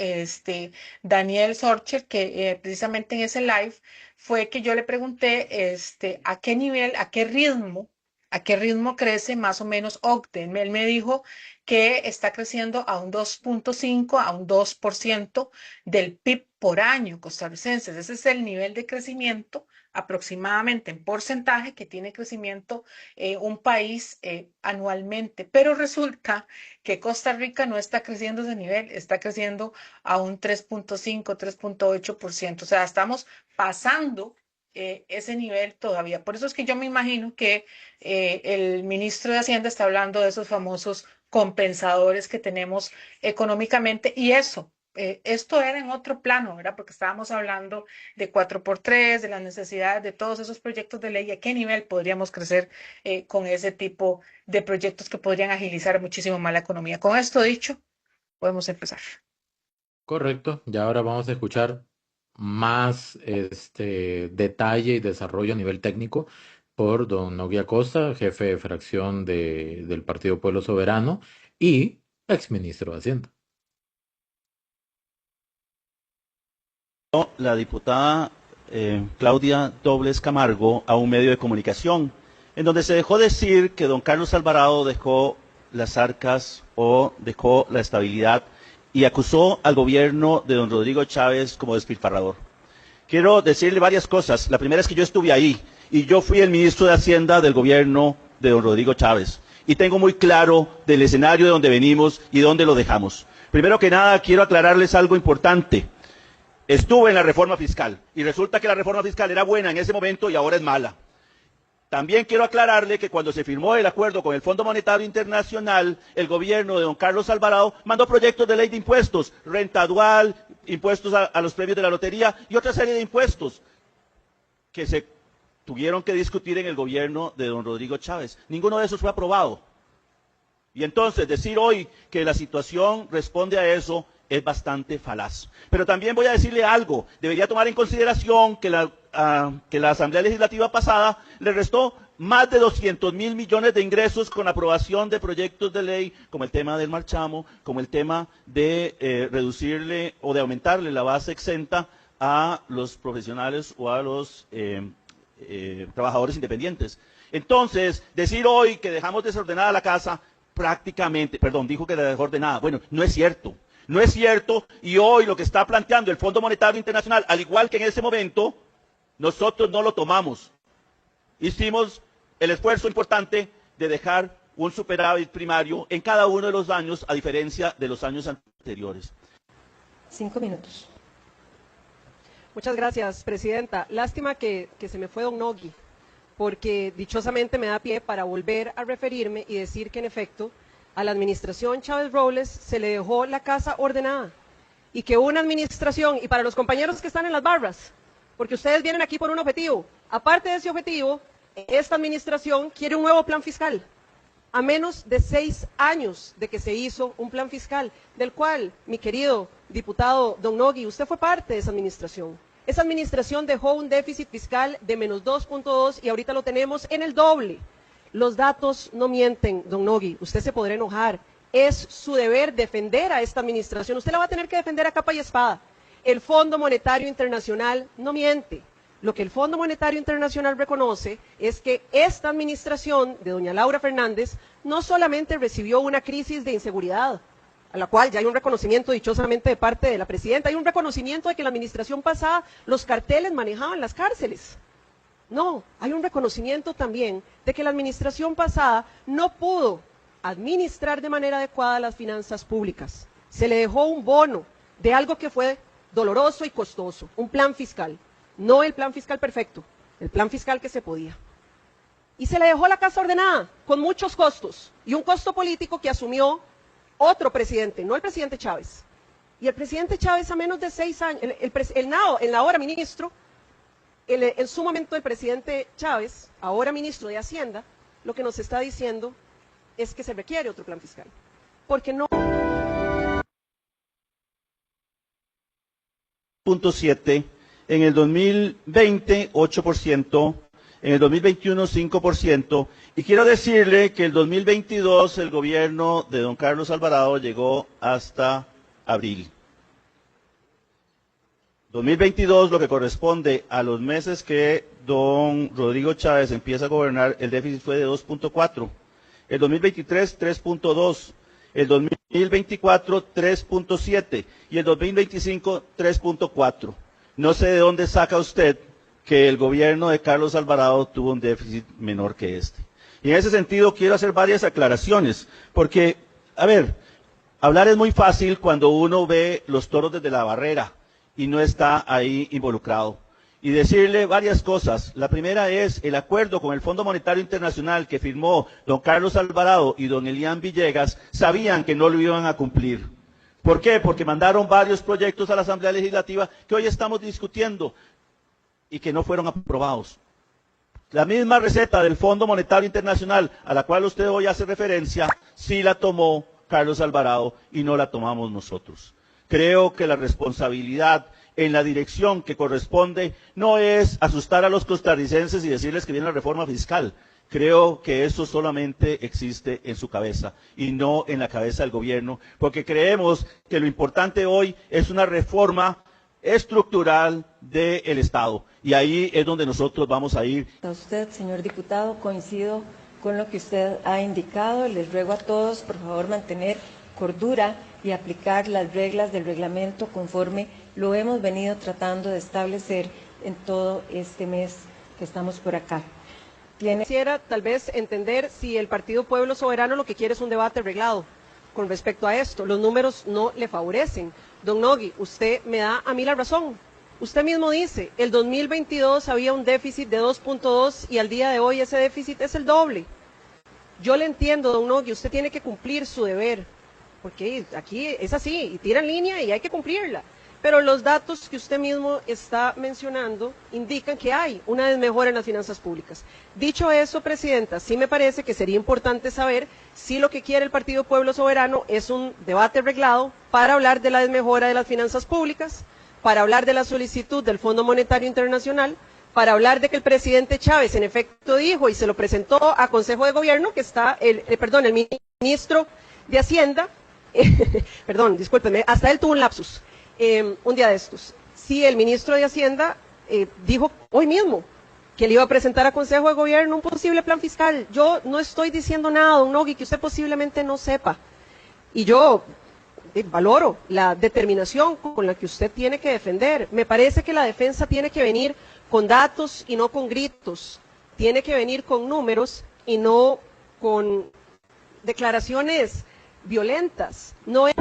Daniel Sorcher, que precisamente en ese live, fue que yo le pregunté a qué nivel, a qué ritmo crece más o menos OCDE. Él me dijo que está creciendo a un 2.5, a un 2% del PIB por año costarricenses. Ese es el nivel de crecimiento aproximadamente en porcentaje que tiene crecimiento un país anualmente. Pero resulta que Costa Rica no está creciendo ese nivel, está creciendo a un 3.5, 3.8%. O sea, estamos pasando ese nivel todavía. Por eso es que yo me imagino que el ministro de Hacienda está hablando de esos famosos compensadores que tenemos económicamente y eso. Esto era en otro plano, ¿verdad? Porque estábamos hablando de 4x3, de las necesidades de todos esos proyectos de ley, a qué nivel podríamos crecer con ese tipo de proyectos que podrían agilizar muchísimo más la economía. Con esto dicho, podemos empezar.
Correcto, y ahora vamos a escuchar más detalle y desarrollo a nivel técnico por don Nogui Acosta, jefe de fracción del Partido Pueblo Soberano y exministro de Hacienda.
La diputada Claudia Dobles Camargo a un medio de comunicación, en donde se dejó decir que don Carlos Alvarado dejó las arcas o dejó la estabilidad y acusó al gobierno de don Rodrigo Chávez como despilfarrador. Quiero decirle varias cosas. La primera es que yo estuve ahí y yo fui el ministro de Hacienda del gobierno de don Rodrigo Chávez y tengo muy claro del escenario de donde venimos y dónde lo dejamos. Primero que nada, quiero aclararles algo importante. Estuve en la reforma fiscal y resulta que la reforma fiscal era buena en ese momento y ahora es mala. También quiero aclararle que cuando se firmó el acuerdo con el Fondo Monetario Internacional, el gobierno de don Carlos Alvarado mandó proyectos de ley de impuestos, renta dual, impuestos a los premios de la lotería y otra serie de impuestos que se tuvieron que discutir en el gobierno de don Rodrigo Chávez. Ninguno de esos fue aprobado. Y entonces decir hoy que la situación responde a eso es bastante falaz. Pero también voy a decirle algo, debería tomar en consideración que la Asamblea Legislativa pasada le restó más de 200.000 millones de ingresos con aprobación de proyectos de ley, como el tema del marchamo, como el tema de reducirle o de aumentarle la base exenta a los profesionales o a los trabajadores independientes. Entonces, decir hoy que dejamos desordenada la casa, prácticamente, perdón, dijo que la dejó ordenada. Bueno, no es cierto. No es cierto, y hoy lo que está planteando el Fondo Monetario Internacional, al igual que en ese momento, nosotros no lo tomamos. Hicimos el esfuerzo importante de dejar un superávit primario en cada uno de los años, a diferencia de los años anteriores.
5 minutos.
Muchas gracias, presidenta. Lástima que se me fue don Nogui, porque dichosamente me da pie para volver a referirme y decir que en efecto, a la administración Chávez Robles se le dejó la casa ordenada y que una administración, y para los compañeros que están en las barras, porque ustedes vienen aquí por un objetivo, aparte de ese objetivo, esta administración quiere un nuevo plan fiscal, a menos de 6 años de que se hizo un plan fiscal, del cual, mi querido diputado don Nogui, usted fue parte de esa administración. Esa administración dejó un déficit fiscal de menos 2.2 y ahorita lo tenemos en el doble. Los datos no mienten, don Nogui, usted se podrá enojar, es su deber defender a esta administración, usted la va a tener que defender a capa y espada. El Fondo Monetario Internacional no miente, lo que el Fondo Monetario Internacional reconoce es que esta administración de doña Laura Fernández no solamente recibió una crisis de inseguridad, a la cual ya hay un reconocimiento dichosamente de parte de la presidenta, hay un reconocimiento de que la administración pasada los carteles manejaban las cárceles. No, hay un reconocimiento también de que la administración pasada no pudo administrar de manera adecuada las finanzas públicas. Se le dejó un bono de algo que fue doloroso y costoso, un plan fiscal. No el plan fiscal perfecto, el plan fiscal que se podía. Y se le dejó la casa ordenada, con muchos costos, y un costo político que asumió otro presidente, no el presidente Chávez. Y el presidente Chávez a menos de 6 años, el ahora ministro, en su momento el presidente Chávez, ahora ministro de Hacienda, lo que nos está diciendo es que se requiere otro plan fiscal. Porque no...
0.7, en el 2020 8%, en el 2021 5%, y quiero decirle que el 2022 el gobierno de don Carlos Alvarado llegó hasta abril. 2022, lo que corresponde a los meses que don Rodrigo Chávez empieza a gobernar, el déficit fue de 2.4, el 2023 3.2, el 2024 3.7 y el 2025 3.4. No sé de dónde saca usted que el gobierno de Carlos Alvarado tuvo un déficit menor que este. Y en ese sentido quiero hacer varias aclaraciones, porque, a ver, hablar es muy fácil cuando uno ve los toros desde la barrera y no está ahí involucrado. Y decirle varias cosas. La primera es el acuerdo con el Fondo Monetario Internacional que firmó don Carlos Alvarado y don Elian Villegas, sabían que no lo iban a cumplir. ¿Por qué? Porque mandaron varios proyectos a la Asamblea Legislativa que hoy estamos discutiendo y que no fueron aprobados. La misma receta del Fondo Monetario Internacional a la cual usted hoy hace referencia, sí la tomó Carlos Alvarado y no la tomamos nosotros. Creo que la responsabilidad en la dirección que corresponde no es asustar a los costarricenses y decirles que viene la reforma fiscal. Creo que eso solamente existe en su cabeza y no en la cabeza del gobierno, porque creemos que lo importante hoy es una reforma estructural del Estado. Y ahí es donde nosotros vamos a ir.
A usted, señor diputado, coincido con lo que usted ha indicado. Les ruego a todos, por favor, mantener cordura y aplicar las reglas del reglamento conforme lo hemos venido tratando de establecer en todo este mes que estamos por acá.
Quisiera tal vez entender si el Partido Pueblo Soberano lo que quiere es un debate arreglado con respecto a esto. Los números no le favorecen. Don Nogui, usted me da a mí la razón. Usted mismo dice, el 2022 había un déficit de 2.2 y al día de hoy ese déficit es el doble. Yo le entiendo, don Nogui, usted tiene que cumplir su deber, porque aquí es así, y tira en línea y hay que cumplirla. Pero los datos que usted mismo está mencionando indican que hay una desmejora en las finanzas públicas. Dicho eso, Presidenta, sí me parece que sería importante saber si lo que quiere el Partido Pueblo Soberano es un debate reglado para hablar de la desmejora de las finanzas públicas, para hablar de la solicitud del Fondo Monetario Internacional, para hablar de que el presidente Chávez en efecto dijo y se lo presentó a Consejo de Gobierno que está el ministro de Hacienda, perdón, discúlpeme, hasta él tuvo un lapsus. Un día de estos, si el ministro de Hacienda dijo hoy mismo que le iba a presentar a Consejo de Gobierno un posible plan fiscal. Yo no estoy diciendo nada, don Nogui, que usted posiblemente no sepa. Y yo valoro la determinación con la que usted tiene que defender. Me parece que la defensa tiene que venir con datos y no con gritos. Tiene que venir con números y no con declaraciones violentas. No es...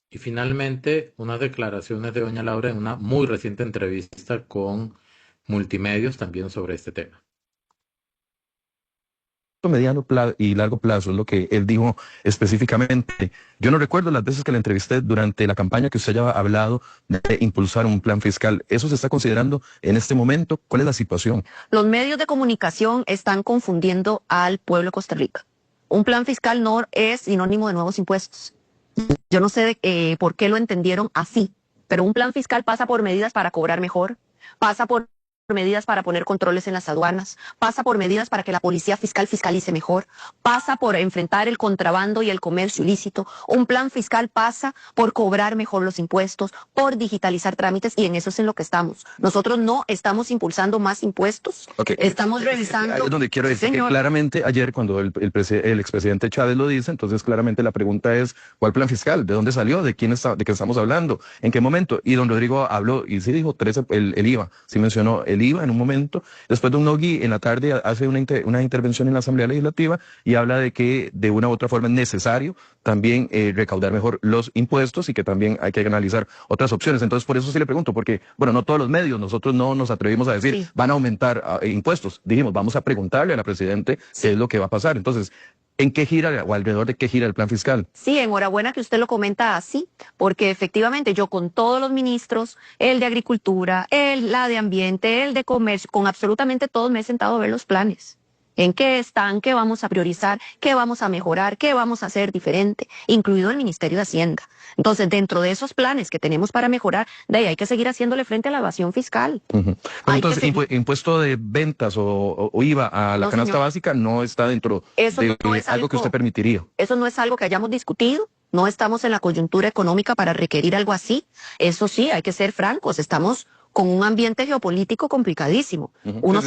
Y finalmente, unas declaraciones de doña Laura en una muy reciente entrevista con Multimedios también sobre este tema.
Mediano y largo plazo es lo que él dijo específicamente. Yo no recuerdo las veces que le entrevisté durante la campaña que usted haya hablado de impulsar un plan fiscal. ¿Eso se está considerando en este momento? ¿Cuál es la situación?
Los medios de comunicación están confundiendo al pueblo de Costa Rica. Un plan fiscal no es sinónimo de nuevos impuestos. Yo no sé por qué lo entendieron así, pero un plan fiscal pasa por medidas para cobrar mejor, pasa por medidas para poner controles en las aduanas, pasa por medidas para que la policía fiscal fiscalice mejor, pasa por enfrentar el contrabando y el comercio ilícito. Un plan fiscal pasa por cobrar mejor los impuestos, por digitalizar trámites, y en eso es en lo que estamos. Nosotros no estamos impulsando más impuestos, estamos revisando...
Ahí es donde quiero decir que
Señor,
claramente ayer cuando el expresidente Chávez lo dice, entonces claramente la pregunta es, ¿cuál plan fiscal? ¿De dónde salió? ¿De quién de qué estamos hablando? ¿En qué momento? Y don Rodrigo habló y sí dijo el IVA, sí mencionó el IVA en un momento. Después don Nogui en la tarde hace una intervención en la Asamblea Legislativa y habla de que de una u otra forma es necesario también recaudar mejor los impuestos y que también hay que analizar otras opciones. Entonces por eso sí le pregunto, porque bueno, no todos los medios, nosotros no nos atrevimos a decir van a aumentar impuestos. Dijimos, vamos a preguntarle a la Presidente qué es lo que va a pasar. Entonces, ¿en qué gira o alrededor de qué gira el plan fiscal?
Sí, enhorabuena que usted lo comenta así, porque efectivamente yo con todos los ministros, el de Agricultura, la de Ambiente, el de Comercio, con absolutamente todos me he sentado a ver los planes. ¿En qué están? ¿Qué vamos a priorizar? ¿Qué vamos a mejorar? ¿Qué vamos a hacer diferente? Incluido el Ministerio de Hacienda. Entonces, dentro de esos planes que tenemos para mejorar, de ahí hay que seguir haciéndole frente a la evasión fiscal.
Entonces, impuesto de ventas o IVA a la canasta básica no está dentro de algo que usted permitiría.
Eso no es algo que hayamos discutido. No estamos en la coyuntura económica para requerir algo así. Eso sí, hay que ser francos. Estamos con un ambiente geopolítico complicadísimo. Uno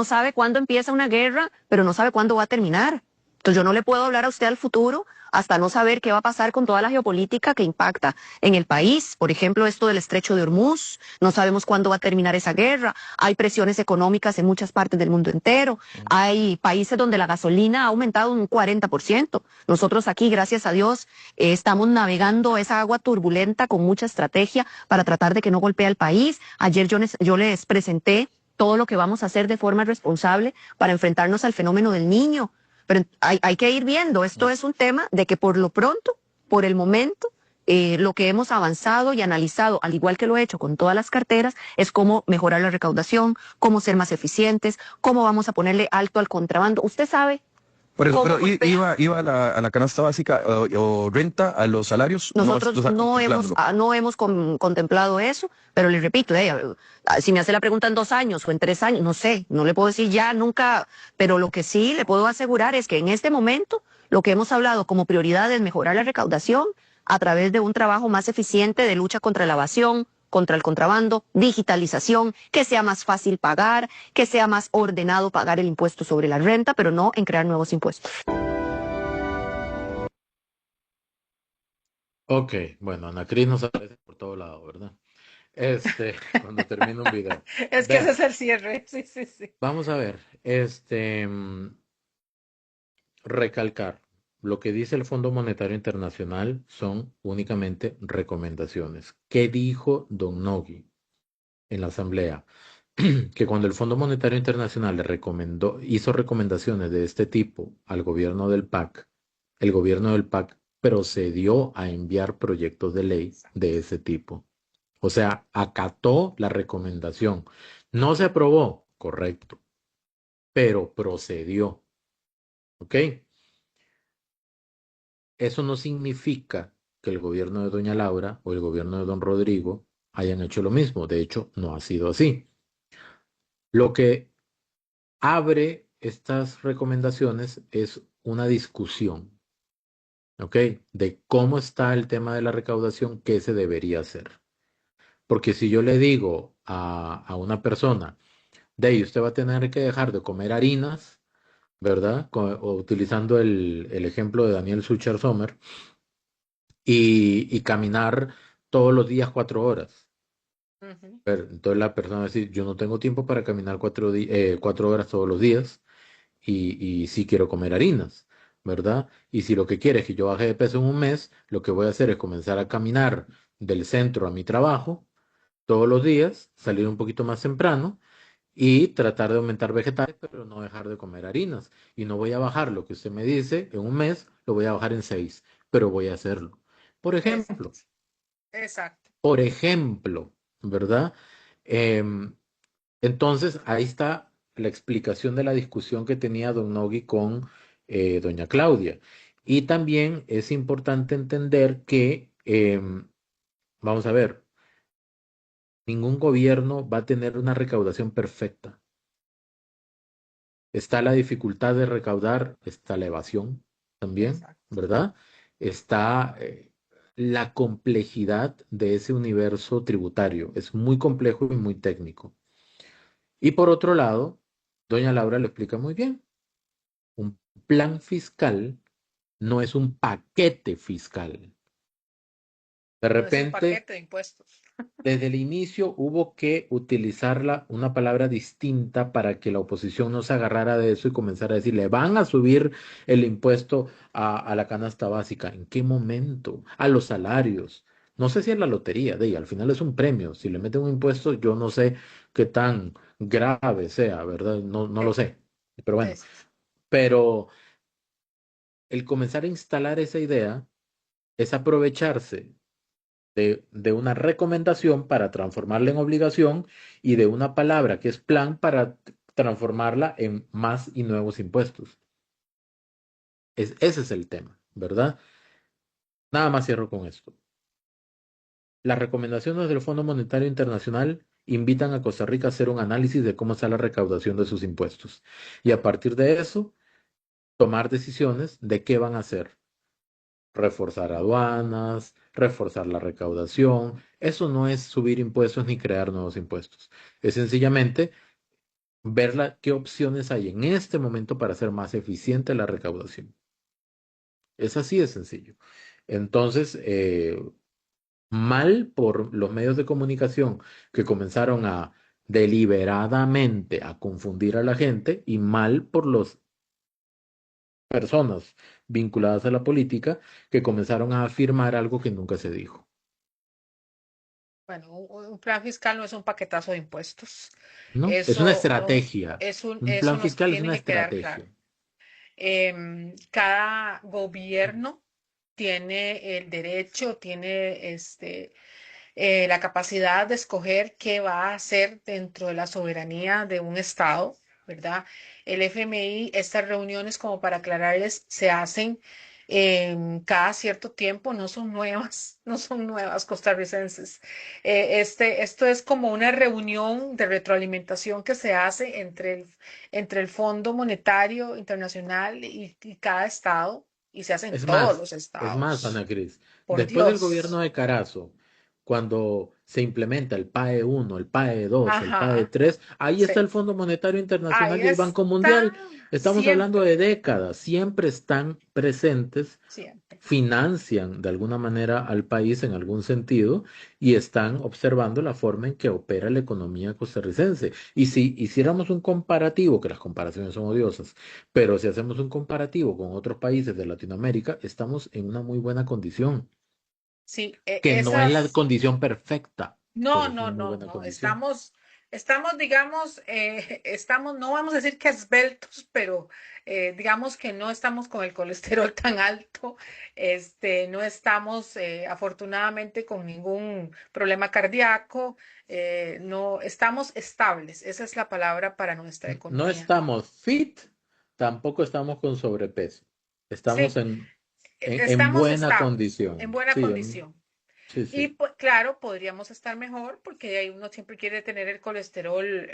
sabe cuándo empieza una guerra, pero no sabe cuándo va a terminar. Entonces yo no le puedo hablar a usted al futuro hasta no saber qué va a pasar con toda la geopolítica que impacta en el país. Por ejemplo, esto del estrecho de Hormuz, no sabemos cuándo va a terminar esa guerra. Hay presiones económicas en muchas partes del mundo entero. Hay países donde la gasolina ha aumentado un 40%. Nosotros aquí, gracias a Dios, estamos navegando esa agua turbulenta con mucha estrategia para tratar de que no golpee al país. Ayer yo les presenté todo lo que vamos a hacer de forma responsable para enfrentarnos al fenómeno del Niño. Pero hay que ir viendo, esto es un tema de que por lo pronto, por el momento, lo que hemos avanzado y analizado, al igual que lo he hecho con todas las carteras, es cómo mejorar la recaudación, cómo ser más eficientes, cómo vamos a ponerle alto al contrabando. Usted sabe.
Por eso, pero iba a la canasta básica o renta a los salarios.
Nosotros no hemos contemplado eso, pero le repito, si me hace la pregunta en 2 años o en 3 años, no sé, no le puedo decir ya, nunca, pero lo que sí le puedo asegurar es que en este momento lo que hemos hablado como prioridad es mejorar la recaudación a través de un trabajo más eficiente de lucha contra la evasión, contra el contrabando, digitalización, que sea más fácil pagar, que sea más ordenado pagar el impuesto sobre la renta, pero no en crear nuevos impuestos.
Ok, bueno, Ana Cris nos aparece por todo lado, ¿verdad? Cuando termine un video.
Es que ese es el cierre, sí.
Vamos a ver, recalcar, lo que dice el Fondo Monetario Internacional son únicamente recomendaciones. ¿Qué dijo Don Nogui en la Asamblea? Que cuando el Fondo Monetario Internacional hizo recomendaciones de este tipo al gobierno del PAC, el gobierno del PAC procedió a enviar proyectos de ley de ese tipo. O sea, acató la recomendación. No se aprobó, correcto, pero procedió. ¿Ok? Eso no significa que el gobierno de doña Laura o el gobierno de don Rodrigo hayan hecho lo mismo. De hecho, no ha sido así. Lo que abre estas recomendaciones es una discusión, ¿ok? De cómo está el tema de la recaudación, qué se debería hacer. Porque si yo le digo a una persona, de ahí usted va a tener que dejar de comer harinas, ¿verdad? O utilizando el ejemplo de Daniel Sucher Sommer, y caminar todos los días 4 horas. Entonces la persona va a decir, yo no tengo tiempo para caminar 4 horas todos los días y sí quiero comer harinas, ¿verdad? Y si lo que quiere es que yo baje de peso en un mes, lo que voy a hacer es comenzar a caminar del centro a mi trabajo todos los días, salir un poquito más temprano y tratar de aumentar vegetales, pero no dejar de comer harinas. Y no voy a bajar lo que usted me dice en un mes, lo voy a bajar en 6, pero voy a hacerlo. Por ejemplo,
Exacto.
por ejemplo, ¿verdad? Entonces, ahí está la explicación de la discusión que tenía don Nogui con doña Claudia. Y también es importante entender que, vamos a ver, ningún gobierno va a tener una recaudación perfecta. Está la dificultad de recaudar, está la evasión también, ¿verdad? Está la complejidad de ese universo tributario. Es muy complejo y muy técnico. Y por otro lado, doña Laura lo explica muy bien. Un plan fiscal no es un paquete fiscal. De
No es un
repente,
paquete de impuestos.
desde el inicio hubo que utilizar una palabra distinta para que la oposición no se agarrara de eso y comenzara a decir, le van a subir el impuesto a la canasta básica. ¿En qué momento? A los salarios. No sé si es la lotería, de ahí, al final es un premio. Si le meten un impuesto, yo no sé qué tan grave sea, ¿verdad? No, no lo sé. Pero bueno, pero el comenzar a instalar esa idea es aprovecharse de una recomendación para transformarla en obligación y de una palabra que es plan para transformarla en más y nuevos impuestos. Ese es el tema, ¿verdad? Nada más cierro con esto. Las recomendaciones del Fondo Monetario Internacional invitan a Costa Rica a hacer un análisis de cómo está la recaudación de sus impuestos y a partir de eso tomar decisiones de qué van a hacer. Reforzar aduanas, reforzar la recaudación. Eso no es subir impuestos ni crear nuevos impuestos. Es sencillamente ver qué opciones hay en este momento para hacer más eficiente la recaudación. Es así de sencillo. Entonces, mal por los medios de comunicación que comenzaron a deliberadamente a confundir a la gente y mal por las personas vinculadas a la política que comenzaron a afirmar algo que nunca se dijo.
Bueno, un plan fiscal no es un paquetazo de impuestos.
¿No? Es una estrategia. Un plan fiscal es una estrategia.
Cada gobierno tiene el derecho, tiene la capacidad de escoger qué va a hacer dentro de la soberanía de un estado, ¿verdad? El FMI, estas reuniones, como para aclararles, se hacen cada cierto tiempo, no son nuevas, no son nuevas costarricenses. Esto es como una reunión de retroalimentación que se hace entre el Fondo Monetario Internacional y cada estado, y se hace en todos los
Es más, Ana
estados.
Cris,
Por
después del gobierno
Dios.
de Carazo, cuando se implementa el PAE 1, el PAE 2, el PAE
Ajá,
3, ahí está el
sí.
Fondo Monetario Internacional
Ahí
y el Banco
está
Mundial. Estamos hablando de
siempre,
décadas, siempre están presentes,
siempre.
financian de alguna manera al país en algún sentido y están observando la forma en que opera la economía costarricense. Y si hiciéramos un comparativo, que las comparaciones son odiosas, pero si hacemos un comparativo con otros países de Latinoamérica, estamos en una muy buena condición,
Sí,
que no es la
esas.
condición perfecta,
No,
pero es
no,
una muy
no,
buena
no.
condición.
Digamos, no vamos a decir que esbeltos, pero digamos que no estamos con el colesterol tan alto, no estamos afortunadamente con ningún problema cardíaco, no, estamos estables, esa es la palabra para nuestra
No
economía.
estamos fit, tampoco estamos con sobrepeso. Estamos
Sí,
en
estamos
buena
estables, en
condición.
buena
Sí,
condición.
sí,
Y
sí.
pues, claro, podríamos estar mejor porque ahí uno siempre quiere tener el colesterol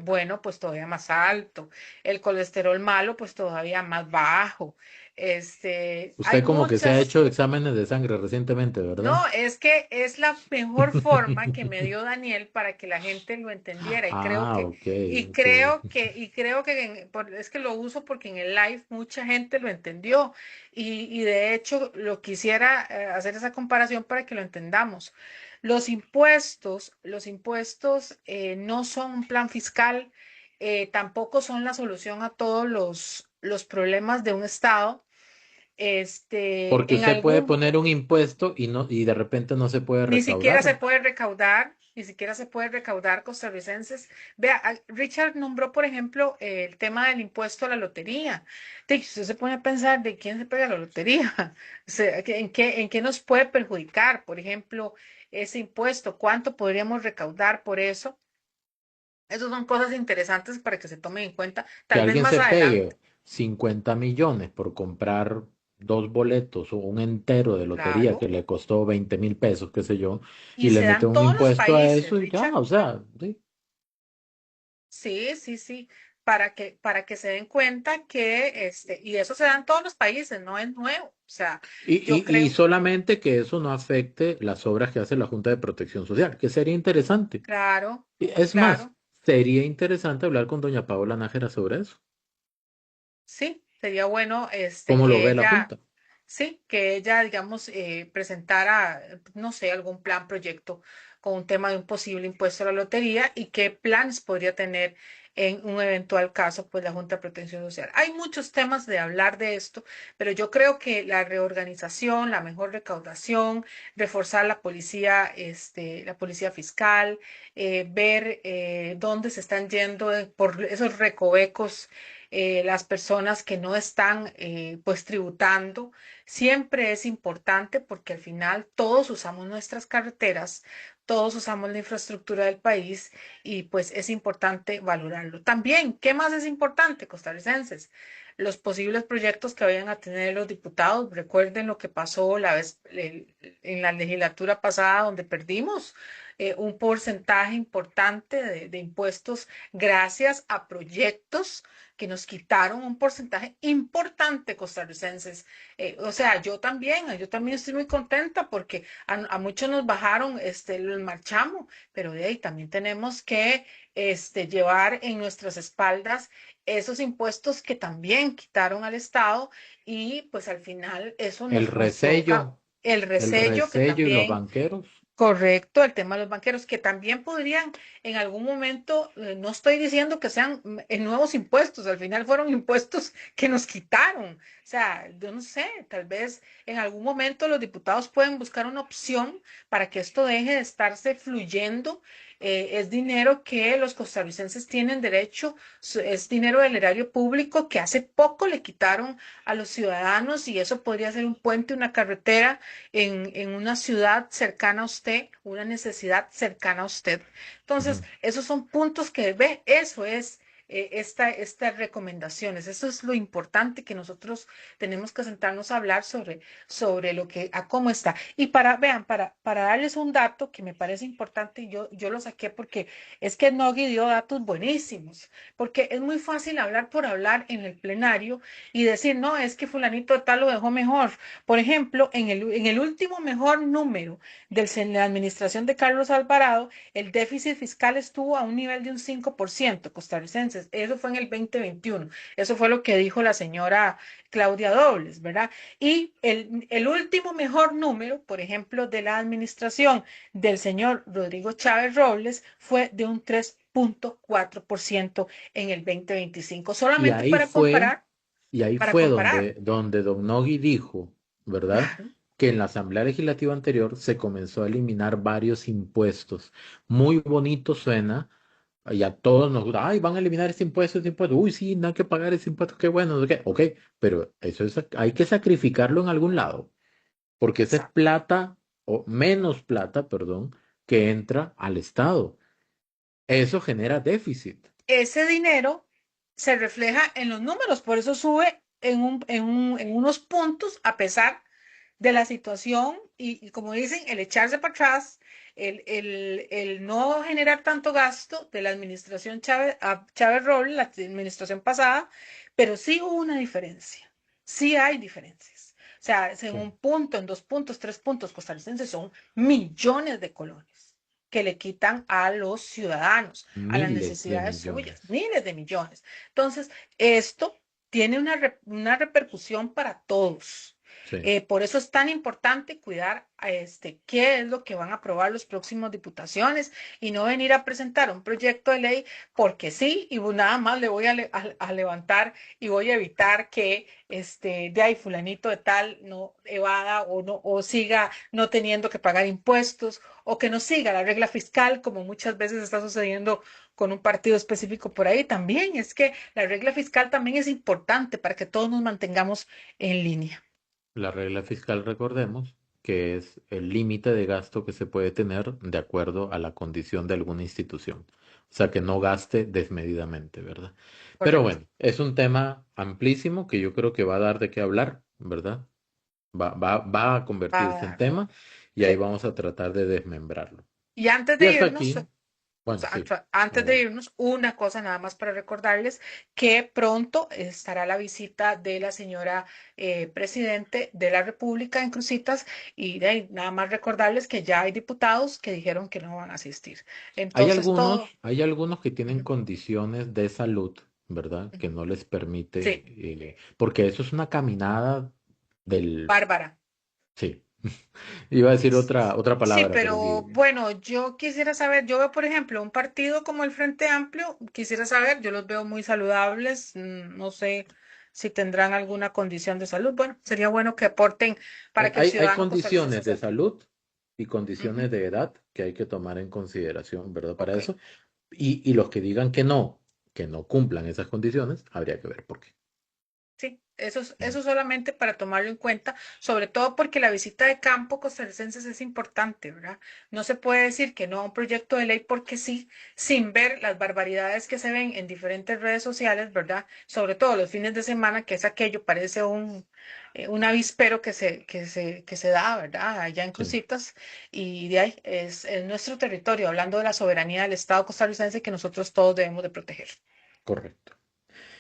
bueno, pues todavía más alto, el colesterol malo, pues todavía más bajo. Hay
Usted como que se ha
muchas.
hecho exámenes de sangre recientemente, ¿verdad?
No, es que es la mejor forma que me dio Daniel para que la gente lo entendiera y creo
Ah,
que,
ok,
y
ok.
creo que, y creo que es que lo uso porque en el live mucha gente lo entendió y de hecho lo quisiera hacer esa comparación para que lo entendamos. Los impuestos no son un plan fiscal, tampoco son la solución a todos los problemas de un estado.
Porque
En
usted puede
algún
poner un impuesto y no, y de repente no se puede
Ni siquiera se
recaudar.
puede recaudar, ni siquiera se puede recaudar costarricenses. Vea, Richard nombró, por ejemplo, el tema del impuesto a la lotería. Usted se pone a pensar de quién se pega la lotería, o sea, en qué nos puede perjudicar, por ejemplo, ese impuesto, cuánto podríamos recaudar por eso. Esas son cosas interesantes para que se tomen en cuenta,
Que
tal vez
alguien
más
se
adelante.
pegue 50 millones por comprar dos boletos o un entero de lotería que
Claro.
le costó 20.000 pesos, qué sé yo,
Y
y le
se
mete
dan
un
todos los
impuesto a
países,
eso y ya,
Richard.
o sea, sí.
Sí, sí, sí, para que se den cuenta que, y eso se da en todos los países, no es nuevo. O sea,
Y,
yo
y
creo,
solamente que eso no afecte las obras que hace la Junta de Protección Social, que sería interesante.
claro,
Y es más,
claro,
sería interesante hablar con doña Paola Nájera sobre eso.
sí, sería bueno,
¿Cómo lo ve la Junta?
sí, que ella, digamos, presentara, no sé, algún plan, proyecto con un tema de un posible impuesto a la lotería y qué planes podría tener en un eventual caso, pues la Junta de Protección Social. Hay muchos temas de hablar de esto, pero yo creo que la reorganización, la mejor recaudación, reforzar la policía fiscal, ver dónde se están yendo por esos recovecos las personas que no están pues tributando. Siempre es importante porque al final todos usamos nuestras carreteras, todos usamos la infraestructura del país y pues es importante valorarlo. También, ¿qué más es importante, costarricenses? Los posibles proyectos que vayan a tener los diputados. Recuerden lo que pasó en la legislatura pasada donde perdimos un porcentaje importante de impuestos gracias a proyectos que nos quitaron un porcentaje importante costarricenses. O sea, yo también estoy muy contenta porque a muchos nos bajaron el marchamo, pero de ahí también tenemos que llevar en nuestras espaldas esos impuestos que también quitaron al Estado y pues al final eso
El
nos provoca
resello,
el
el
resello que
resello y los
también.
banqueros.
Correcto, el tema de los banqueros, que también podrían en algún momento, no estoy diciendo que sean nuevos impuestos, al final fueron impuestos que nos quitaron. O sea, yo no sé, tal vez en algún momento los diputados pueden buscar una opción para que esto deje de estarse fluyendo. Es dinero que los costarricenses tienen derecho, es dinero del erario público que hace poco le quitaron a los ciudadanos y eso podría ser un puente, una carretera en una ciudad cercana a usted, una necesidad cercana a usted. Entonces,
Ujú.
esos son puntos que ve, eso es estas recomendaciones, eso es lo importante que nosotros tenemos que sentarnos a hablar sobre a cómo está. Y vean, para darles un dato que me parece importante, y yo lo saqué porque es que Nogui dio datos buenísimos, porque es muy fácil hablar por hablar en el plenario y decir, no, es que fulanito de tal lo dejó mejor. Por ejemplo, en el último mejor número la administración de Carlos Alvarado, el déficit fiscal estuvo a un nivel de un 5% costarricenses. costarricenses. Eso fue en el 2021. Eso fue lo que dijo la señora Claudia Dobles, ¿verdad? Y el último mejor número, por ejemplo, de la administración del señor Rodrigo Chávez Robles fue de un 3.4% en el 2025.
Y
Solamente
ahí fue,
para comparar.
donde Don Nogui dijo, ¿verdad?
Claro,
Que en la Asamblea Legislativa anterior se comenzó a eliminar varios impuestos. Muy bonito suena, y a todos nos gusta, ay, van a eliminar este impuesto, uy, sí, no hay que pagar ese impuesto, qué bueno, no sé qué. Ok, pero eso es, hay que sacrificarlo en algún lado, porque esa es
exacto.
plata, o menos plata, perdón, que entra al Estado. Eso genera déficit.
Ese dinero se refleja en los números, por eso sube en unos puntos a pesar de la situación y como dicen, el echarse para atrás, el no generar tanto gasto de la administración Chávez Robles, la administración pasada, pero sí hubo una diferencia, sí hay diferencias. O sea, en
Sí.
un punto, en 2 puntos, 3 puntos costarricenses son millones de colones que le quitan a los ciudadanos, a las
Miles de
necesidades
millones.
suyas, miles de millones. Entonces, esto tiene una repercusión para todos.
Sí.
Por eso es tan importante cuidar qué es lo que van a aprobar los próximos diputaciones y no venir a presentar un proyecto de ley porque sí, y nada más le voy a levantar y voy a evitar que de ahí fulanito de tal no evada o no o siga no teniendo que pagar impuestos o que no siga la regla fiscal como muchas veces está sucediendo con un partido específico por ahí. También es que la regla fiscal también es importante para que todos nos mantengamos en línea.
La regla fiscal, recordemos, que es el límite de gasto que se puede tener de acuerdo a la condición de alguna institución. O sea, que no gaste desmedidamente, ¿verdad? Pero
Correcto.
bueno, es un tema amplísimo que yo creo que va a dar de qué hablar, ¿verdad? Va a convertirse en
Ah,
tema y ahí
sí.
vamos a tratar de desmembrarlo.
Y antes
Y
de
hasta
irnos,
aquí, bueno, sí,
antes de
adelante.
irnos, una cosa nada más para recordarles que pronto estará la visita de la señora presidente de la República en Cruzitas y de ahí, nada más recordarles que ya hay diputados que dijeron que no van a asistir. Entonces, todo.
Hay algunos que tienen
Ujú.
condiciones de salud, ¿verdad?
Ujú.
Que no les permite,
Sí,
porque eso es una caminada del,
Bárbara.
sí, iba a decir otra
Sí,
palabra, pero
pero
sí,
bueno, yo quisiera saber, yo veo, por ejemplo, un partido como el Frente Amplio, quisiera saber, yo los veo muy saludables, no sé si tendrán alguna condición de salud. Bueno, sería bueno que aporten para que el
hay
ciudadano costarricense
condiciones de
sepa.
salud y
Ujú.
condiciones de edad que hay que tomar en consideración, ¿verdad? Para
Ok.
eso. Y los que digan que no cumplan esas condiciones, habría que ver por qué.
Sí, eso solamente para tomarlo en cuenta, sobre todo porque la visita de campo costarricenses es importante, ¿verdad? No se puede decir que no a un proyecto de ley porque sí, sin ver las barbaridades que se ven en diferentes redes sociales, ¿verdad? Sobre todo los fines de semana, que es aquello, parece un avispero que se da, ¿verdad? Allá en
Sí,
Cruzitas, y de ahí es nuestro territorio, hablando de la soberanía del Estado costarricense que nosotros todos debemos de proteger.
correcto.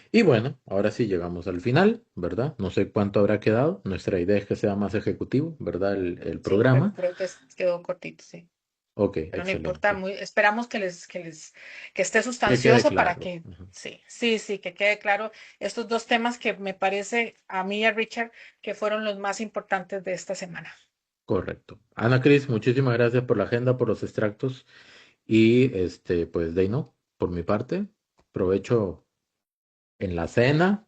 Y bueno, ahora sí llegamos al final, ¿verdad? No sé cuánto habrá quedado. Nuestra idea es que sea más ejecutivo, ¿verdad? El
Sí, pero
programa.
creo que quedó cortito, sí.
Ok,
Pero no importa,
excelente.
esperamos que esté
Que quede
sustancioso para
claro.
que,
Ujú.
sí, sí, sí, que quede claro estos dos temas que me parece a mí y a Richard que fueron los más importantes de esta semana.
Correcto. Ana Cris, muchísimas gracias por la agenda, por los extractos. Y pues de ahí no, por mi parte, provecho en la cena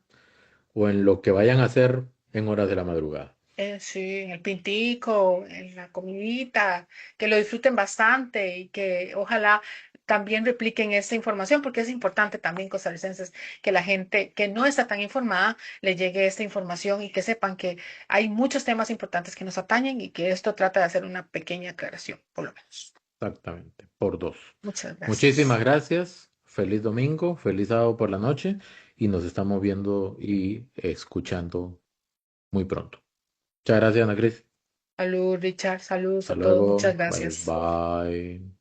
o en lo que vayan a hacer en horas de la madrugada.
Sí, en el pintico, en la comidita, que lo disfruten bastante y que ojalá también repliquen esta información, porque es importante también, costarricenses, que la gente que no está tan informada le llegue esta información y que sepan que hay muchos temas importantes que nos atañen y que esto trata de hacer una pequeña aclaración, por lo menos.
Exactamente, por dos.
Muchas
Muchísimas
gracias.
gracias. Feliz domingo, feliz sábado por la noche y nos estamos viendo y escuchando muy pronto. Muchas gracias, Ana Cris.
Salud, Richard, saludos
Hasta
a todos,
luego.
muchas
Bye
gracias.
bye.